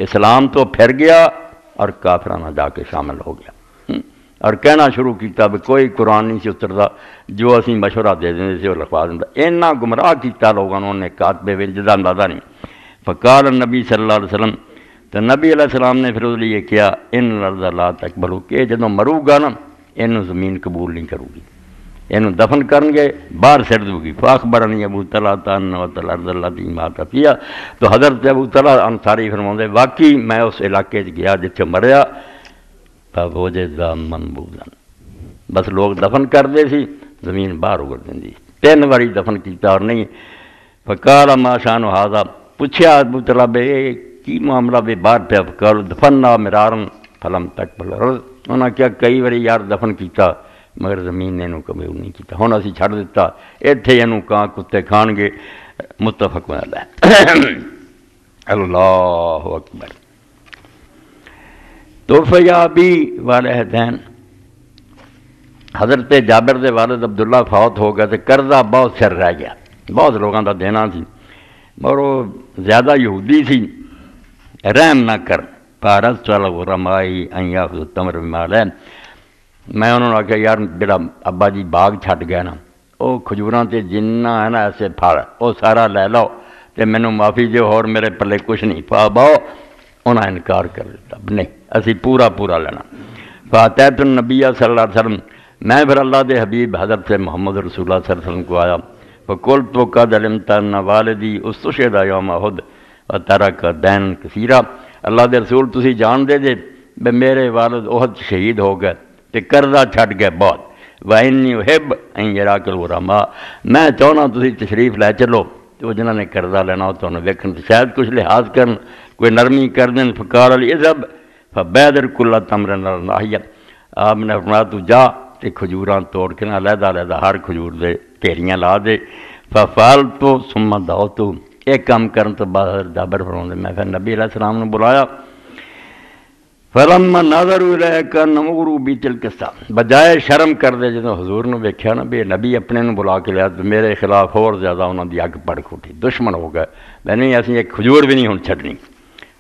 اسلام تو پھر گیا اور کافرانہ جا کے شامل ہو گیا، اور کہنا شروع کیتا بھی کوئی قرآن نہیں سی اتردا، جو اسی مشورہ دے دیں سے وہ لکھوا دیندا۔ اینا گمراہ کیتا لوگوں نے کاتب جدا اندازہ نہیں۔ فقال النبی صلی اللہ علیہ وسلم، تو نبی علیہ السلام نے پھر اس لیے کیا ان الارض لا تقبلوا، کہ جدوں مرو گا نا اینوں زمین قبول نہیں کرو گی، اینوں دفن کرن گے باہر سٹ دو گی۔ فاخبرنی ابو طلحہ ان الارض التي مات فيها، تو حضرت ابو طلحہ انصاری فرماندے واقعی میں اس علاقے وچ گیا جتھے مریا، فوجد منبوذا، بس لوگ دفن کردے سی، زمین باہر اگڑ دیندی، 3 واری دفن کیتا اور نہیں۔ فقال ما شان هذا، پوچھا ابو طلحہ بے کی معاملہ بے باہر پہ، فقال دفننا مرارا فلم تقبل الارض، انہاں کیا کئی واری یار دفن کیتا مگر زمین نے انہوں قبول نہیں کیتا، ہن اسی چھڑ دیتا، ایتھے انہوں کہاں کتے کھان گے۔ متفق علیہ۔ اللہ اکبر۔ توفیابی والدین، حضرت جابر دے والد عبداللہ فوت ہو گئے تو قرضہ بہت سر رہ گیا، بہت لوگوں کا دینا سی، اور وہ زیادہ یہودی سی، رحم نہ کر پارس چل غرمائی ان یاخذ التمر بمال ہے۔ میں انہوں نے کہا یار جڑا ابا جی باغ چھٹ گیا نا، وہ کھجوراں تے جنہ ہے نا ایسے پھڑ وہ سارا لے لو تے مینوں معافی دیو، اور میرے پلے کچھ نہیں پا باؤ۔ انہاں انکار کر دیتا، نہیں اسی پورا لینا۔ فاتحت النبی صلی اللہ علیہ وسلم، میں پھر اللہ دے حبیب حضرت محمد رسول اللہ صلی اللہ علیہ وسلم کو آیا، فقلت قد علمت ان والدی استشہد یوم احد وترک دین کثیرا، اللہ دے رسول تسی جان دے جے بے میرے والد احد شہید ہو گئے تے قرضہ چھٹ گئے بہت، وانی احب ان یراک الغرماء، میں چاہنا تسی تشریف لے چلو تو جنہوں نے قرضہ لینا ہو تو انہیں ویکھن شاید کچھ لحاظ کرن، کوئی نرمی کر دیں۔ فقال علی اذهب فبادر کل تمر ناحیہ، آپ نے فرمایا تو جا تے کھجوراں توڑ کے نہ علیحدہ ہر کھجور دے ڈھیریاں لا دے۔ ففعلت ثم دعوت، ایک کام کرن تو بعد حضرت جابر فرماتے میں پھر نبی علیہ السلام نے بلایا، فلما نظروا الیک نمروا بتلک الساعۃ، بجائے شرم کر دے جدوں حضور نے ویکھیا نا بھی نبی اپنے نوں بلا کے لیا تو میرے خلاف اور زیادہ انہاں دی اگ بڑھ کھٹی، دشمن ہو گئے، میں نہیں ایسی ایک کھجور بھی نہیں ہن چھڈنی۔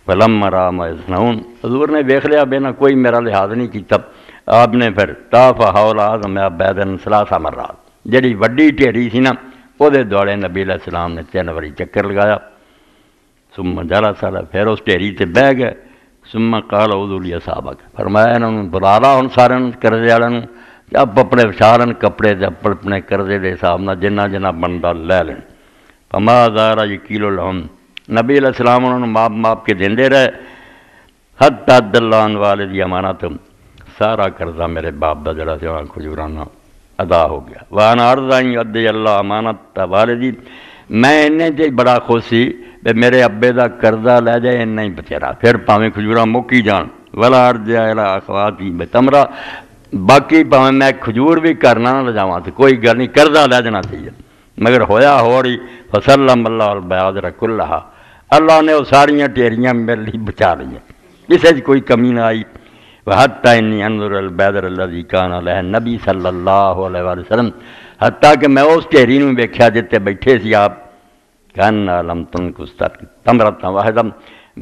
فلما را ما یصنعون، حضور نے دیکھ لیا بے نہ کوئی میرا لحاظ نہیں کیتا، آپ نے پھر طاف حول اعظم عبیدن ثلاث مرات، جڑی وڈی ڈھیری سی نا وہ دے دوڑے نبی علیہ السلام نے 3 واری چکر لگایا۔ ثم جلس، پھر اس ڈھیری تے بہ گئے۔ ثم قال اعوذ لاصحابک، فرمایا انہوں نے بلا لا ہن سارے قرضے والوں نوں، اب اپنے وچارن کپڑے تے اپنے قرضے دے حساب نال جنہ جنہ بندا لے لین۔ فما زار یقیل لهم، نبی علیہ السلام انہوں نے ماپ کے دیندے رہے، حتی دل عن والدی امانت، سارا قرضہ میرے باپ دا جڑا سی وہاں کھجورانا ادا ہو گیا۔ وانا ارضا ان یؤدی اللہ امانت والدی، میں انہیں تے بڑا خوش سی بے میرے ابے دا قرضہ لے جائے انہ ہی بچیرا، پھر پاویں کھجوراں مکی جان، ولا ارجع الی اخواتی بتمرہ، باقی پاویں میں کھجور بھی کرنا نہ لے جاواں تو کوئی گل نہیں، قرضہ لے جانا چاہیے، مگر ہویا ہو رہی فسلم اللہ البیاضر کلہا، اللہ نے وہ ساریاں ٹیریاں میرے لیے بچا لیں، کسی کوئی کمی نہ آئی۔ وحتی انی انظر البیدر الذی کان علیہ نبی صلی اللہ علیہ وسلم، حتیٰ کہ میں اس ਢੇਰੀ ਨੂੰ ਵੇਖਿਆ ਜਿੱਥੇ ਬੈਠੇ ਸੀ ਆਪ ਕਹਿਣਾ ਲਮ ਤੁਨਕੁਸ ਤਮਰਤਾਂ ਵਾਹਿਦਮ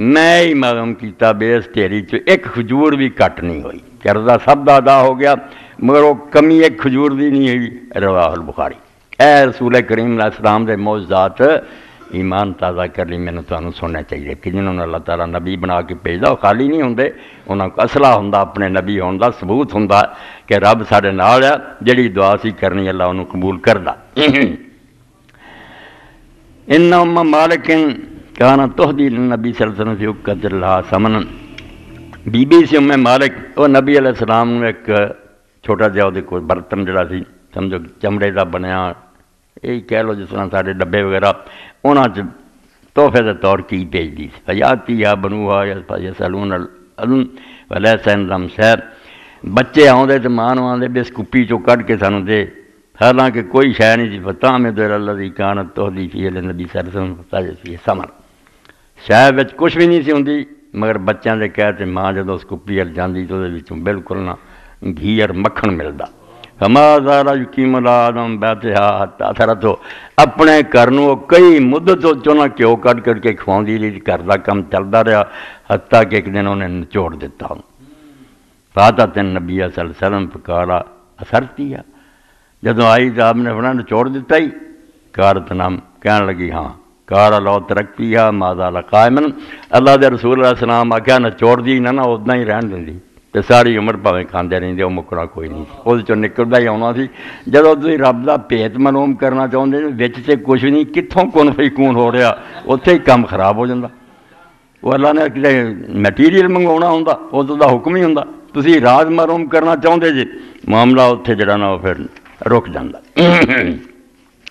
ਮੈਂ ਹੀ ਮਾਲੂਮ ਕੀਤਾ ਵੀ ਇਸ ਢੇਰੀ 'ਚ ਇੱਕ ਖਜੂਰ ਵੀ ਘੱਟ ਨਹੀਂ ਹੋਈ ਕਰਜ਼ਾ ਸਭ ਦਾ ਅਦਾ ਹੋ ਗਿਆ ਮਗਰ ਉਹ ਕਮੀ ਇੱਕ ਖਜੂਰ ਦੀ ਨਹੀਂ ਹੋਈ ਰਵਾਹੁਲ ਬੁਖਾਰੀ اے رسول کریم علیہ السلام دے معجزات ایمان تازہ کر لی میں نے تمہیں سننا چاہیے کہ جنہوں نے اللہ تعالیٰ نبی بنا کے بھیجا وہ خالی نہیں ہوندے انہوں کو اصلہ ہوندا اپنے نبی ہوندا ثبوت ہوندا کہ رب سارے نال ہے جڑی دعا سی کرنی اللہ انہوں قبول کردا ان ام مالک کانا تہدی للنبی صلی اللہ علیہ وسلم فی عقد اللہ ثمنا بی بی سی ام مالک وہ نبی علیہ السلام نے ایک چھوٹا جہا وہ کوئی برتن جڑا سی سمجھو چمڑے دا بنیا یہ کہہ لو جس طرح سارے ڈبے وغیرہ انہاں چ تحفے کے طور کی بھیجتی فیاتی یا بنوہا یا سلون الن ولیس عندہم شیء بچے آؤندے تو ماں نوں آندے بس کپی چوں کڈ کے سانوں دے حالانکہ کوئی شے نہیں سی فطعمد الذی کانت تہدی فیہ للنبی صلی اللہ علیہ وسلم فطعمد فیہ ثمر شے وچ کچھ بھی نہیں سی ہوندی مگر بچیاں دے کہہ تے ماں جدوں اس کپی ول جاندی تو دے وچوں بالکل نہ گھی اور مکھن ملدا فما زال یقیم الآدم بیتہا حتی اثرت ہو اپنے گھر نوں کئی مدت چونا گھیو کڈ کر کے کھواندی رہی گھر دا کم چلدا رہا حتیٰ کہ ایک دن انہیں نچوڑ دیتا فاتت النبی صلی اللہ علیہ وسلم فقال اثرتی ہے جدوں آئی تو آپ نے فرمایا نچوڑ دیتا ہی قالت نعم کہنے لگی ہاں قال لو ترکتیھا ما زال قائما اللہ دے رسول علیہ السلام آکھیا نچوڑ دی نہ ادنا ہی رہن دیندی تو ساری عمر پاویں کھاندے رہندے وہ مکنا کوئی نہیں وہ نکلدا ہی آنا سی جدوں تسی رب دا بھیت معلوم کرنا چاہندے وچ تے کچھ نہیں کتھوں کن فیکون ہو رہا اتھے ہی کام خراب ہو جاندا وہ اللہ نے کتے میٹیریل منگوانا ہوندا وہ دا حکم ہی ہوندا تسی راز معلوم کرنا چاہندے جی معاملہ اتھے جڑا نا پھر رک جاندا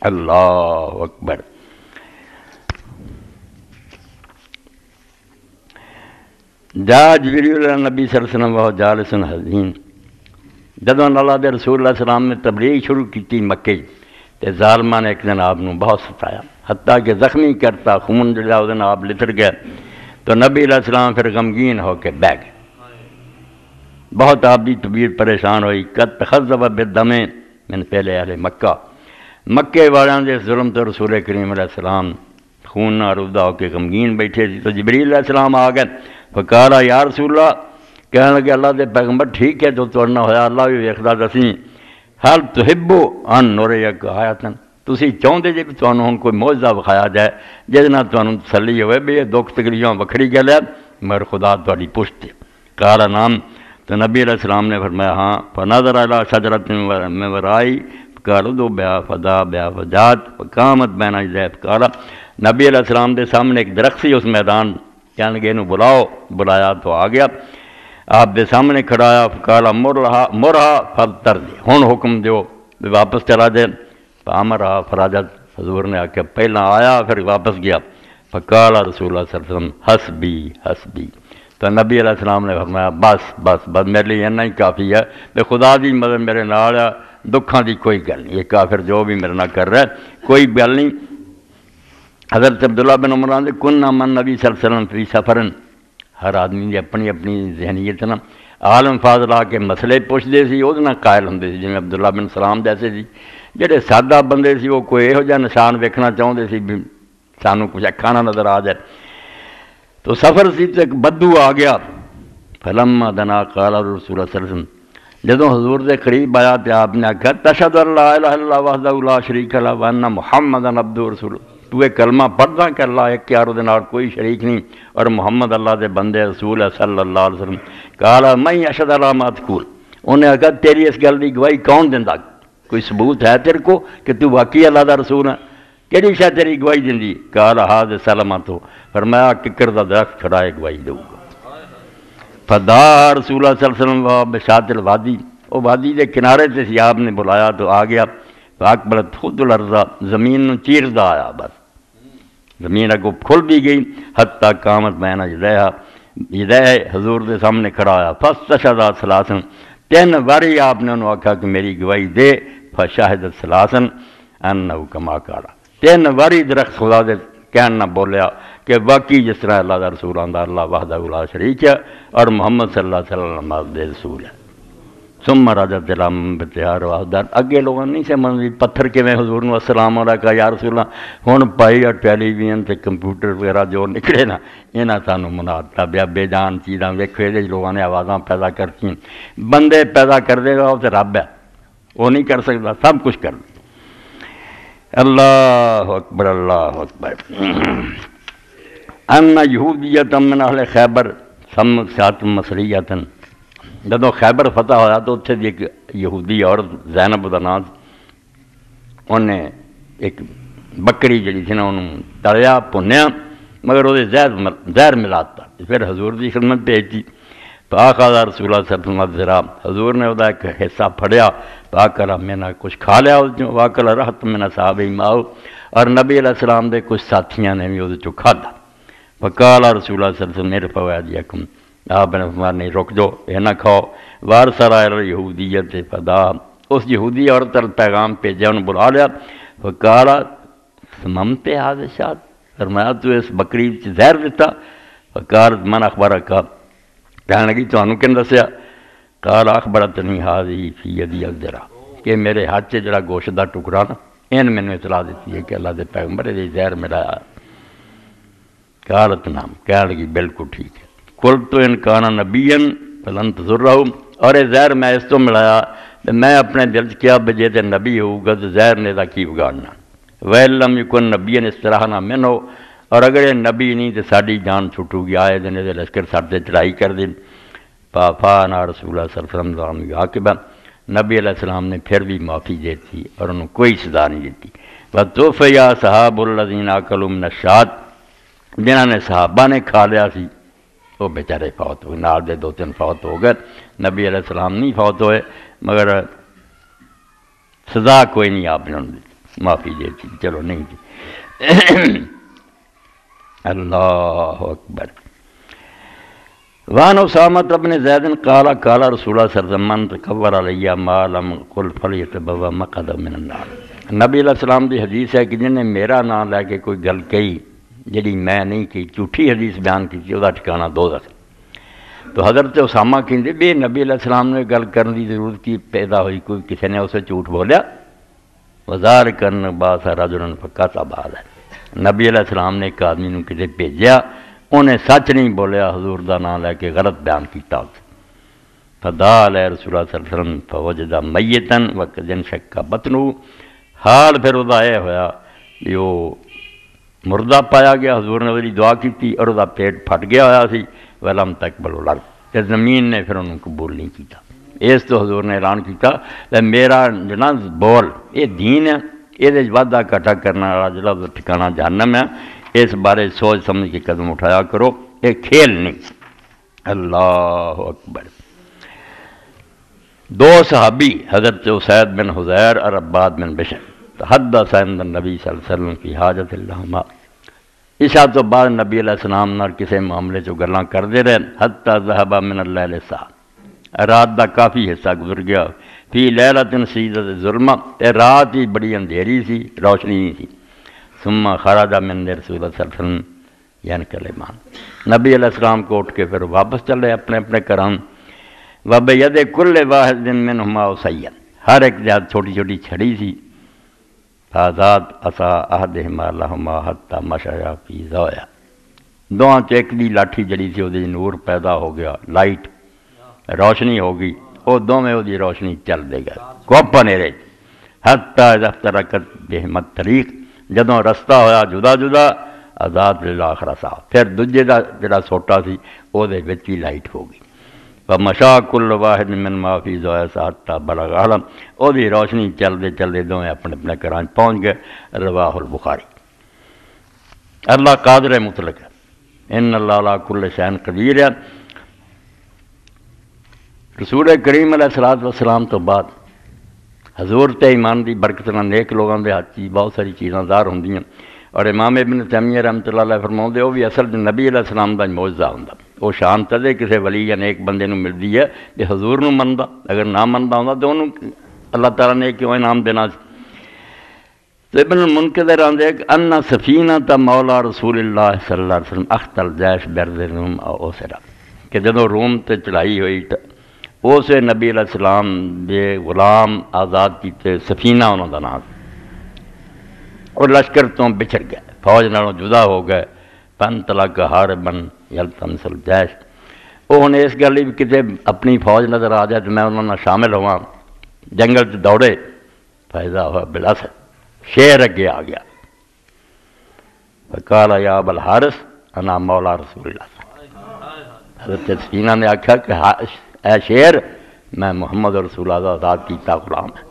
اللہ اکبر جا جبریل نبی صلی اللہ علیہ وسلم وہ جالس حزین جدوں اللہ دے رسول اللہ علیہ وسلم نے تبلیغ شروع کی مکے تے ظالماں نے ایک دن آپ نوں بہت ستایا حتیٰ کہ زخمی کرتا خون جڑا وہ دن آپ لتڑ گیا تو نبی علیہ السلام پھر غمگین ہو کے بیٹھ گئے بہت آپ دی طبیعت پریشان ہوئی قد تخذب بالدم من پہلے اہل مکہ مکے والیاں دے ظلم تو رسول کریم علیہ السلام خون نہ آلودہ ہو کے غمگین بیٹھے تھی تو جبریل علیہ السلام آ گئے فقال یا رسول اللہ کہنے لگے اللہ دے پیغمبر ٹھیک ہے جو توڑنا ہویا اللہ بھی ویکھدا دسی حل تحبو ان نریک آیاتن تسی چاہندے جے کہ تانوں ہن کوئی معجزہ وکھایا جائے جس نال تانوں تسلی ہوئے بھی یہ دکھ تکلیفاں وکھری گل ہے مگر خدا تہاڈی پشت ہے قال نعم تو نبی علیہ السلام نے فرمایا ہاں فنظر الی شجرۃ من ورائی قال دو بیا فدا بیا فجات فقامت بین یدیہ قال نبی علیہ السلام دے سامنے ایک درخت سی اس میدان کہنے لگے انہوں بلاؤ بلایا تو آ گیا آپ دے سامنے کھڑایا فقالا مرہا فلتر دے ہن حکم دیو واپس چلا جائے فامرہا فراجت حضور نے آ کے پہلا آیا پھر واپس گیا فقالا رسول اللہ صلی اللہ علیہ وسلم حسبی حسبی تو نبی علیہ السلام نے فرمایا بس بس بس میرے لیے اتنا ہی کافی ہے بے خدا دی مدد میرے نال ہے دکھاں دی کوئی گل نہیں یہ کافر جو بھی میرے نال کر رہا ہے کوئی گل نہیں حضرت عبداللہ بن عمر نے کننا من نبی صلی اللہ علیہ وسلم فی سفرن ہر آدمی دی اپنی اپنی ذہنیت نا عالم فاضل آ کے مسئلے پوچھتے سی وہ کائل ہوں سی جی عبداللہ بن سلام جیسے سی جڑے سادہ بندے سی وہ کوئی یہو جہا نشان ویکھنا چاہتے سی بھی سانوں کچھ اکھاں نہ نظر آ جائے تو سفر سی تو ایک بدو آ گیا فلما دنا قال رسول اللہ صلی اللہ علیہ وسلم جدوں حضور دے قریب آیا تو آپ نے آخیا تشہد ان لا الہ الا اللہ وحدہ لا شریک لہ وان محمدا عبدہ ورسولہ تو یہ کلمہ پڑھدا کہ اللہ ایک یار دے نال کوئی شریک نہیں اور محمد اللہ دے بندے رسول ہے صلی اللہ علیہ وسلم قال میں اشہد علی ما تقول انہیں آخیا تیری اس گل دی گواہی کون دیندا کوئی ثبوت ہے تیرے کو کہ تو واقعی اللہ دا رسول ہے کہڑی شاید تیری گواہی دیندی قال ہاذ سلمۃ فرمایا ککر دا درخت کھڑا ہے گواہی دو گا فدا رسول اللہ صلی اللہ علیہ وسلم بشاط الوادی وہ وادی دے کنارے تے سی آپ نے بلایا تو آ گیا فاقبلت خود الارض زمین نو چیردا آیا بس زمین اگو کھل بھی گئی حتیٰ قامت بین یدیہ حضور دے سامنے کھڑا آیا فاستشہد ثلاثا تین واری آپ نے انہوں آکھا کہ میری گواہی دے فشاہدت ثلاثا انہو کما قال تین واری درخت خدا دے کہنا بولیا کہ واقعی جس طرح اللہ دا رسول آندہ اللہ وحدہ لا شریک ہے اور محمد صلی اللہ علیہ وسلم دے رسول ہے ثم رجعت الى منبتها رواحدار اگے لوگوں نہیں سمجھ پتھر کیویں حضور نو السلام علیکم یا رسول اللہ ہن پائی اور ٹیلی ویژن تے کمپیوٹر وغیرہ جو نکلے نا انہاں سانوں مناتا بیا بے جان چیزاں ویکھو دے لوگوں نے آوازاں پیدا کرتی بندے پیدا کر دے گا او تے رب ہے وہ نہیں کر سکتا سب کچھ کر دے اللہ اکبر اللہ اکبر ان یہودیت من اہل خیبر سمسات مصریتن جدو خیبر فتح ہوا تو اتنے بھی ایک یہودی عورت زینب دا نام انہیں ایک بکری جڑی تھی نا انہوں تلیا پنیا مگر وہ زہر ملاتا پھر حضور دی خدمت بھیجی فآخذ رسول اللہ صلی اللہ علیہ وسلم ذرا حضور نے وہ ایک حصہ پھڑیا فاکلا میں نے کچھ کھا لیا واکلا رحت میں نے صحابہ ماؤ اور نبی علیہ السلام دے کچھ ساتھیاں نے بھی وہ چو کھادا فقال رسول اللہ صلی اللہ علیہ وسلم ارفعوا ایدیکم آپ نے فرمایا نہیں رک دو یہ نہ کھاؤ وارسلا الی یہودیت فدا اس یہودی عورت پر پیغام بھیجا انہوں بلا لیا فقال سممت ھذا الشاۃ فرمایا تو اس بکری وچ زہر دتا فقال من اخبرک کہنے لگی تانوں کن دسیا قال اخبرتنی ھذہ فی یدی الذرا کہ میرے ہاتھ سے جڑا گوشت دا ٹکڑا نا ان میں نے اطلاع دیتی ہے کہ اللہ دے پیغمبر نے زہر ملایا قالت نام کہنے لگی بالکل ٹھیک ہے قلت ان کان نبیا فلن تضرہ اور یہ زہر میں اس تو ملایا میں اپنے دل سے کیا بجے تے نبی ہوگا تو زہر نے دا کی بگاڑنا وَإِلَّمْ يَكُنْ نَبِيًّا اسْتَرَاحَنَا مِنْهُ اور اگر یہ نبی نہیں تو ساری جان چھٹو گی آئے دن دے لشکر سر سے چڑھائی کر دی فَافَانَا رسول اللہ صلی اللہ علیہ وسلم عاقبہ نبی علیہ السلام نے پھر بھی معافی دیتی اور انہوں کوئی سزا نہیں دیتی وَتُوفِيَ أَصْحَابُ الَّذِينَ أَكَلُوا مِنَ الشَّاةِ جنہاں نے صحابہ نے کھا لیا سی وہ بیچارے فوت ہوئے نال دے 2-3 فوت ہو گئے نبی علیہ السلام نہیں فوت ہوئے مگر سزا کوئی نہیں آپ نے معافی دیتی چلو نہیں دی اللہ اکبر وان اسامۃ بن زید قال قال رسول اللہ صلی اللہ علیہ وسلم تکبر علی ما لم قل فلیتبوا مقعدہ من النار نبی علیہ السلام دی حدیث ہے کہ جن نے میرا نام لے کے کوئی گل کہی جڑی میں نہیں کی جھوٹھی حدیث بیان کی وہ ٹھکانہ دوزخ تو حضرت اسامہ کہندے بے نبی علیہ السلام نے گل کرنے کی ضرورت کی پیدا ہوئی کوئی کسی نے اسے جھوٹ بولیا وزار کرن باس رجل فکتب ہے نبی علیہ السلام نے ایک آدمی نو کتے بھیجیا انہیں سچ نہیں بولیا حضور دا نام لے کے غلط بیان کیتا فدا علیہ رسول اللہ صلی اللہ علیہ وسلم فوجد میتن وقدن شکا بطنو حال پھر وہ یہ ہویا کہ وہ مردہ پایا گیا حضور نے وہی دعا کی اور وہ پیٹ پھٹ گیا ہوا سی ولم تقبل الارض کہ زمین نے پھر انہوں قبول نہیں کیتا اس تو حضور نے اعلان کیتا میرا جنا بول یہ دین ہے یہ وعدہ کٹا کرنے والا جڑا ٹھکانہ جہنم ہے اس بارے سوچ سمجھ کے قدم اٹھایا کرو یہ کھیل نہیں اللہ اکبر دو صحابی حضرت اسید بن حضیر اور عباد بن بشر حدث عند النبی صلی اللہ علیہ وسلم کی حاجت اللہما عشاء تو بعد نبی علیہ السلام نال کسی معاملے چو گلاں کردے رہے حتی ذہب من اللیل ساعت رات دا کافی حصہ گزر گیا فی لیلۃ شدیدۃ ظلمہ رات ہی بڑی اندھیری سی روشنی نہیں تھی ثم خرج من رسول اللہ صلی اللہ علیہ وسلم ینکلمان نبی علیہ السلام کو اٹھ کے پھر واپس چلے اپنے اپنے گھراں وبید کل واحد منہما عصیۃ ہر ایک جہاں چھوٹی چھوٹی چھڑی سی فازاد عصا احدہما لہما حتی مشیا فی زاویہ دوہاں چ ایک دی لاٹھی جڑی سی وہ نور پیدا ہو گیا لائٹ روشنی ہوگی وہ دونوں وہ روشنی چل دے گا کوپا نیرے حتی اذا افترقت بہم الطریق جدوں رستہ ہویا جدا جدا آزاد للآخر سا پھر دوجے دا جڑا سوٹا سی وہ دے وچ بھی لائٹ ہوگی فمشا کل واحد من ما فی زاویہ حتی بلغ عالم وہ دی روشنی چلدے دونوں اپنے اپنے گھراں پہنچ گئے رواہ البخاری اللہ قادر مطلق ہے ان اللہ علی کل شیء قدیر ہے رسول کریم علیہ السلام تو بعد حضور تے ایمان دی برکت نال نیک لوگوں دے ہاتھ بہت ساری چیزاں ظاہر ہوندیاں اور امام ابن تیمیہ رحمۃ اللہ علیہ فرماؤندے وہ بھی اصل نبی علیہ السلام دا معجزہ ہوندا وہ شان تدے کسی ولی یا نیک بندے نو ملدی ہے کہ حضور نو مندا اگر نہ مندا ہوندا تو انہوں اللہ تعالیٰ نے کیوں انعام دینا سی تو ابن المنکدر آندے کہ ان سفینۃ مولا رسول اللہ صلی اللہ علیہ وسلم اخت الجیش برد روم او اسرا کہ جدوں روم تے چڑھائی ہوئی اسے نبی علیہ السلام دے غلام آزاد کیتے، سفینہ انہوں کا نام، اور لشکر تو بچھڑ گئے، فوج نالوں جدا ہو گئے، فانطلق حاربا یلتمس الجیش۔ وہ ہن اس گل بھی کتے اپنی فوج نظر آ جائے تو میں انہوں نے شامل ہوا، جنگل چ دوڑے، فیضا ہوا بالاسد، شیر اگے آ گیا، فقال یا ابا الحارث انا مولا رسول اللہ۔ حضرت سکینہ نے آکھا کہ اے شیر، میں محمد رسول اللہ آزاد کیتا غلام ہے۔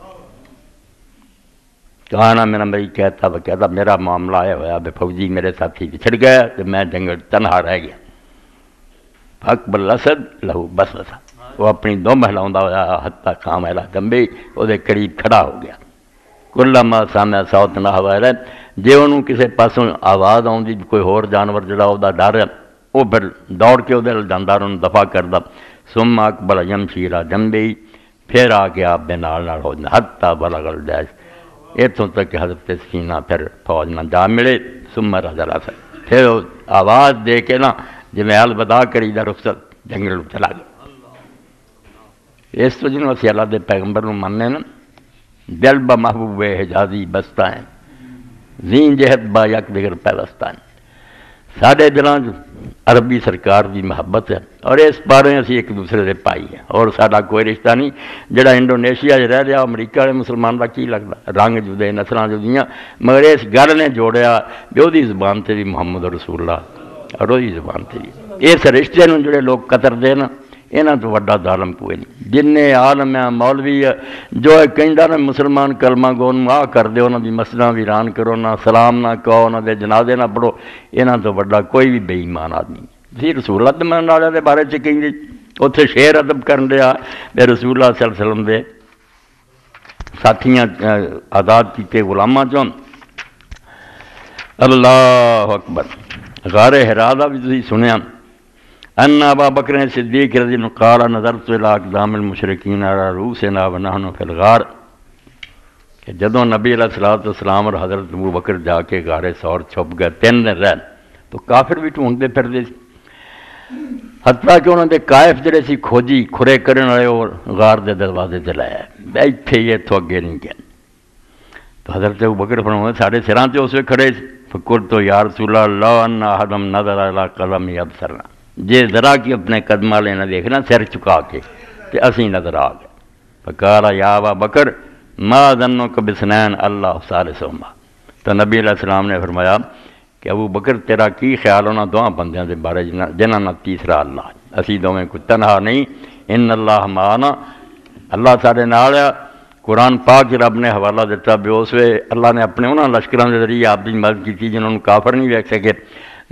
کہانا میرا بھائی کہتا وہ کہتا میرا معاملہ آیا ہوا بے فوجی میرے ساتھی بچھڑ گیا تو میں جنگل تنہا رہ گیا۔ اکبر الاسد لہو بس بسا، وہ اپنی دو ہلاؤں ہوا حتی قام الی جنبی، وہ دے قریب کھڑا ہو گیا۔ کلما سامع صوت نحو الیہ، جے انہوں کسے پاسوں آواز آؤندی کوئی ہور جانور جڑا او دا ڈر ہے، وہ پھر دوڑ کے وہ جاندا انہوں دفاع کردا۔ ثم اقبل یمشی الی جنبی، پھر آ کے آپ دے نال ہو جانا حتی بلغ الجیش، اتوں تک کہ حضرت سکینہ پھر فوج نہ جا ملے۔ ثم رجل اسد، پھر آواز دے کے نا جی میں الوداع کری دا رخصت جنگل چلا گیا۔ اس تو جنہوں اسی اللہ دے پیغمبر نوں مننے نا، دل با محبوب حجازی بستا ہے، زین جہت با یک دیگر پیوستہ ہے۔ ساڑھے دلان عربی سرکار دی محبت ہے، اور اس بارے اسی ایک دوسرے دے پائی ہیں، اور ساڑھا کوئی رشتہ نہیں۔ جڑا انڈونیشیا رہ رہا امریکہ والے مسلمان کا کی لگتا، رنگ جدے نسلاں جدیاں، مگر اس گل نے جوڑیا بھی وہ زبان تے بھی محمد رسول اللہ، اور وہی زبان تے بھی اس رشتے نوں جڑے لوگ قطر دے نا، یہاں تو وڈا ظالم کوئی نہیں۔ جن عالم ہے مولوی ہے جو کہندا نا مسلمان کلمہ گو آ کر دے، انہاں دی مسجداں ویران کرو، نہ سلام نہ کہو، انہاں دے جنازے نہ پڑھو، یہاں تو وڈا کوئی بھی بے ایمان آدمی جی رسول اللہ من والے دے بارے چ کہیں اتنے شعر ادب کرن دیا بے رسول اللہ صلی اللہ علیہ وسلم دے ساتھیاں آزاد کیتے غلاماں چوں۔ اللہ اکبر، غار حرا دا بھی تسی سنیا، ان ابا بکر صدیق رضی اللہ عنہ قال نظرت الى اقدام المشرکین علی رؤوسنا ونحن فی الغار، کہ جدوں نبی علیہ الصلوۃ والسلام اور حضرت ابو بکر جا کے غار ثور چھپ گئے 3 دن رہ تو کافر بھی ڈھونڈتے پھردے سی، حتیٰ کہ انہوں نے قائف جڑے سی کھوجی کھرے کرن والے اور غار دے دروازے تے لایا بیٹھے یہ تو اگے نہیں گئے۔ تو حضرت ابو بکر فرمایا ساڑھے سراں تے اس وقت کھڑے سی، فقلت یا رسول اللہ ان احدم نظر الی قدم ابصرنا، جے ذرا کہ اپنے قدمہ لینا دیکھنا سر چکا کے تے اسی نظر آ گئے۔ فقال یا ابا بکر ما ظنک بسنین اللہ ثالثہما، تو نبی علیہ السلام نے فرمایا کہ ابو بکر تیرا کی خیال ہونا دواں بندیاں دے بارے جنہاں نا تیسرا اللہ، اسی دوویں کوئی تنہا نہیں، ان اللہ معنا، اللہ سارے نال ہے۔ قرآن پاک رب نے حوالہ دیتا بھی اس وے اللہ نے اپنے انہاں لشکراں دے ذریعے آپ دی مدد کی جنہوں نے کافر نہیں ویکھ سکے،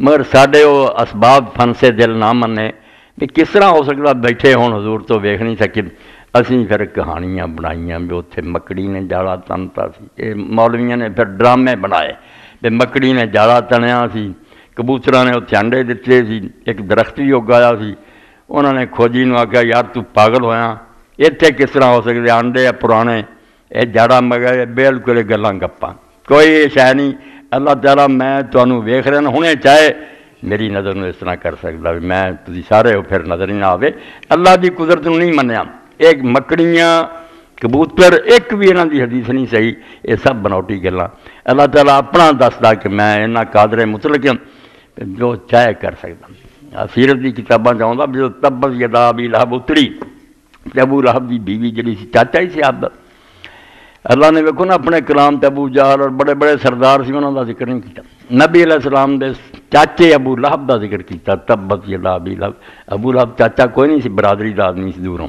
مگر ساڈے وہ اسباب فن سے دل نہ منے بھی کس طرح ہو سکتا بیٹھے ہون حضور تو ویکھ نہیں سکے، اسی پھر کہانیاں بنائیاں بھی اتنے مکڑی نے جالا تنتا سی، یہ مولویاں نے پھر ڈرامے بنائے بھی مکڑی نے جالا تنیا سی، کبوتراں نے اتنے انڈے دیتے سی، ایک درخت بھی اگایا سی، انہوں نے کھوجی نو آخیا یار تو پاگل ہویا، اتنے کس طرح ہو سکتے انڈے ہے پرانے، یہ جاڑا مگر بالکل گلاں گپاں کوئی شے نہیں، اللہ تعالیٰ میں تمہیں ویکھ رہا ہونے چاہے میری نظر نو اس طرح کر سکتا بھی میں تسی سارے ہو پھر نظر ہی نہ آوے، اللہ دی قدرت نو نہیں منیا۔ ایک مکڑیاں کبوتر ایک بھی انہاں دی حدیث نہیں صحیح، یہ سب بناوٹی گلاں، اللہ تعالیٰ اپنا دسدا کہ میں انہاں قادر مطلق جو چاہے کر سکتا۔ سیرت دی کتاباں چاہتا بھی جو تبت یدا ابی لہب اتری، ابو لہب دی بیوی جڑی سی چاچا ہی سی آپ دا، اللہ نے ویکھو نا اپنے کلام تے ابو جہل اور بڑے بڑے سردار سی انہاں دا ذکر نہیں کیتا، نبی علیہ السلام دے چاچے ابو لہب دا ذکر کیتا، تبت یدا ابی لہب، ابو لہب چاچا کوئی نہیں سی، برادری دا آدمی سی دوروں،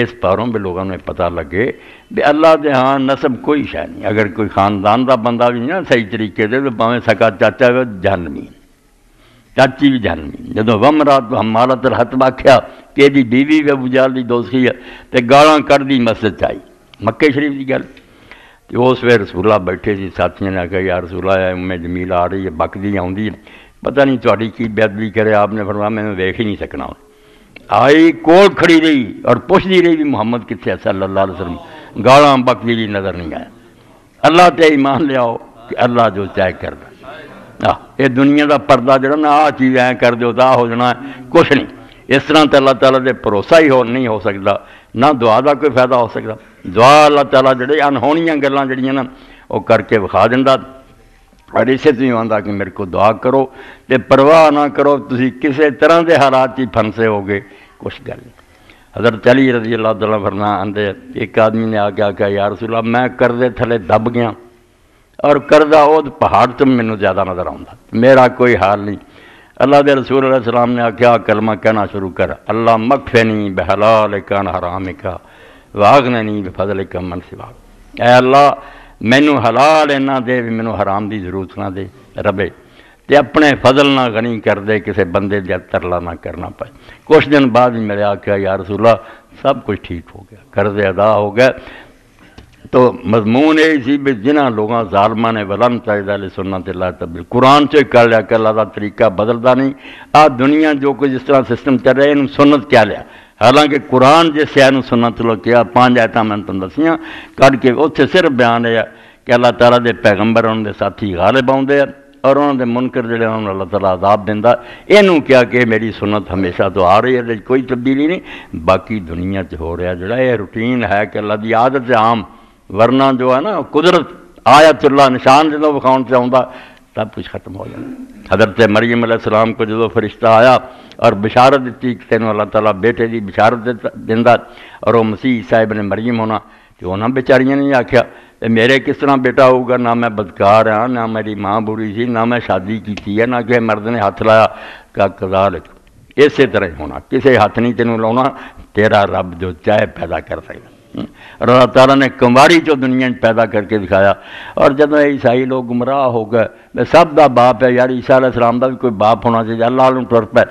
اس پاروں بھی لوگوں نے پتہ لگے بھی اللہ دے ہاں نسب کوئی شے نہیں، اگر کوئی خاندان دا بندہ بھی نا صحیح طریقے دے تو پاویں سکا چاچا ہے جہنمی، چاچی بھی جہنمی۔ جدوں ومرات حمالۃ الحطب آکھیا کہ یہ بیوی بھی ابو جہل دی دوستی ہے تے گالاں کڈدی مسجد چائی، مکے شریف دی گل، تو اس ویلے رسول اللہ بیٹھے سی، ساتھیوں نے آخیا یا رسول اللہ ام جمیل آ رہی ہے بکدی آؤندی ہے، پتہ نہیں تہاڈی کی بے ادبی کرے، آپ نے فرمایا میں ویکھ ہی نہیں سکنا، آئی کول کھڑی رہی اور پوچھتی رہی بھی محمد کتنے ہے صلی اللہ علیہ وسلم، گالاں بکدی بھی نظر نہیں آیا۔ اللہ تے ایمان لیاؤ کہ اللہ جو چاہے کر دے، یہ دنیا دا پردہ جڑا نا آ چیز کر دیو تا ہو جانا کچھ نہیں، اس طرح تو اللہ تعالیٰ دے بھروسہ ہی نہیں ہو سکتا، نہ دعا کا کوئی فائدہ ہو سکتا۔ دعا اللہ تعالیٰ جڑے انہونیاں گلاں جڑیاں نا وہ کر کے وکھا دینا، اور اسے تو آتا کہ میرے کو دعا کرو تے پرواہ نہ کرو، تسی کسے طرح دے حالات ہی پھنسے ہو گے کچھ گل نہیں۔ حضرت علی رضی اللہ تعالیٰ فرماتے ہیں ایک آدمی نے آ کے آخیا یا رسول اللہ میں قرضے تھلے دب گیا اور قرضہ وہ پہاڑ تو مینوں زیادہ نظر آتا، میرا کوئی حال نہیں۔ اللہ دے رسول علیہ السلام نے آخیا کلمہ کہنا شروع کر، اللہ مکفنی بحلالک عن حرامک واغننی بفضلک من سواک، اے اللہ مینوں حلال اینا دے بھی مینوں حرام دی ضرورت نہ دے ربے، تے اپنے فضل نہ غنی کر دے، کسے بندے دے ترلا نہ کرنا پائے۔ کچھ دن بعد ہی میرے آخیا یا رسول اللہ سب کچھ ٹھیک ہو گیا، قرض ادا ہو گئے۔ تو مضمون یہی سی بھی جنہاں لوگاں ظالماں نے ولن تجد لسنت اللہ تبدیل، قرآن سے کر لیا کہ اللہ کا طریقہ بدلتا نہیں، آ دنیا جو کچھ جس طرح سسٹم چل رہا ہے انہوں سنت کیا لیا، حالانکہ قرآن جس شے نوں سنت لو کیا 5 آیتاں میں تم دسیاں کٹ کے اتنے صرف بیان ہے کہ اللہ تعالیٰ دے پیغمبر انہوں دے ساتھی غالب آؤندے اور انہوں دے منکر جڑے انہوں نے اللہ تعالیٰ عذاب دیندا، اینوں کیا کہ میری سنت ہمیشہ تو آ رہی ہے، کوئی تبدیلی نہیں۔ باقی دنیا چ ہو رہا جڑا یہ روٹین ہے کہ اللہ دی عادت عام، ورنہ جو ہے نا قدرت آیت اللہ نشان جدوں وکھاؤن سے آਉਂدا سب کچھ ختم ہو جاتا۔ حضرت مریم علیہ السلام کو جدوں فرشتہ آیا اور بشارت دیتی کہ تینوں اللہ تعالیٰ بیٹے دی بشارت دیندا اور وہ مسیح عیسیٰ ابن مریم ہونا، کہ انہاں بیچاریاں نے آکھیا میرے کس طرح بیٹا ہوگا، نہ میں بدکار ہاں، نہ میری ماں بری سی، نہ میں شادی کی ہے، نہ کہ مرد نے ہاتھ لایا، کہ کذالک اسی طرح ہونا، کسے ہاتھ نہیں تینوں لاؤنا، تیرا رب جو چاہے پیدا کر سکتا۔ اور اللہ تعالیٰ نے کنواری جو دنیا پیدا کر کے دکھایا۔ اور جب عیسائی لوگ گمراہ ہو گئے سب دا باپ ہے یار، عیسیٰ علیہ السلام دا بھی کوئی باپ ہونا چاہیے، اللہ نے ٹر پہ،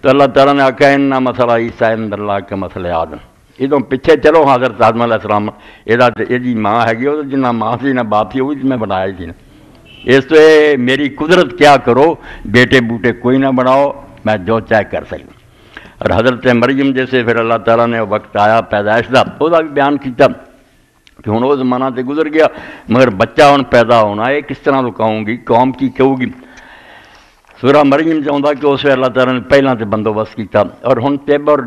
تو اللہ تعالیٰ نے آکھا انّا مثل عیسیٰ عند اللہ کا مثل آدم، ادوں پیچھے چلو حضرت آدم علیہ السلام، یہ ماں ہے وہ جنہ ماں سی نہ باپ سی، وہ بھی میں بنایا سی نا، اس تو میری قدرت کیا کرو، بیٹے بوٹے کوئی نہ بناؤ، میں جو چاہے کر سکتا۔ اور حضرت مریم جیسے پھر اللہ تعالیٰ نے وقت آیا پیدائش کا، وہ بھی بیان کیا کہ ہوں وہ زمانہ تے گزر گیا، مگر بچہ ہوں پیدا ہونا ہے، کس طرح رکاؤں گی، قوم کی کہو گی۔ سورہ مریم چاہتا کہ اس اللہ تعالیٰ نے پہلاں تے بندوبست کیتا، اور ہن طب اور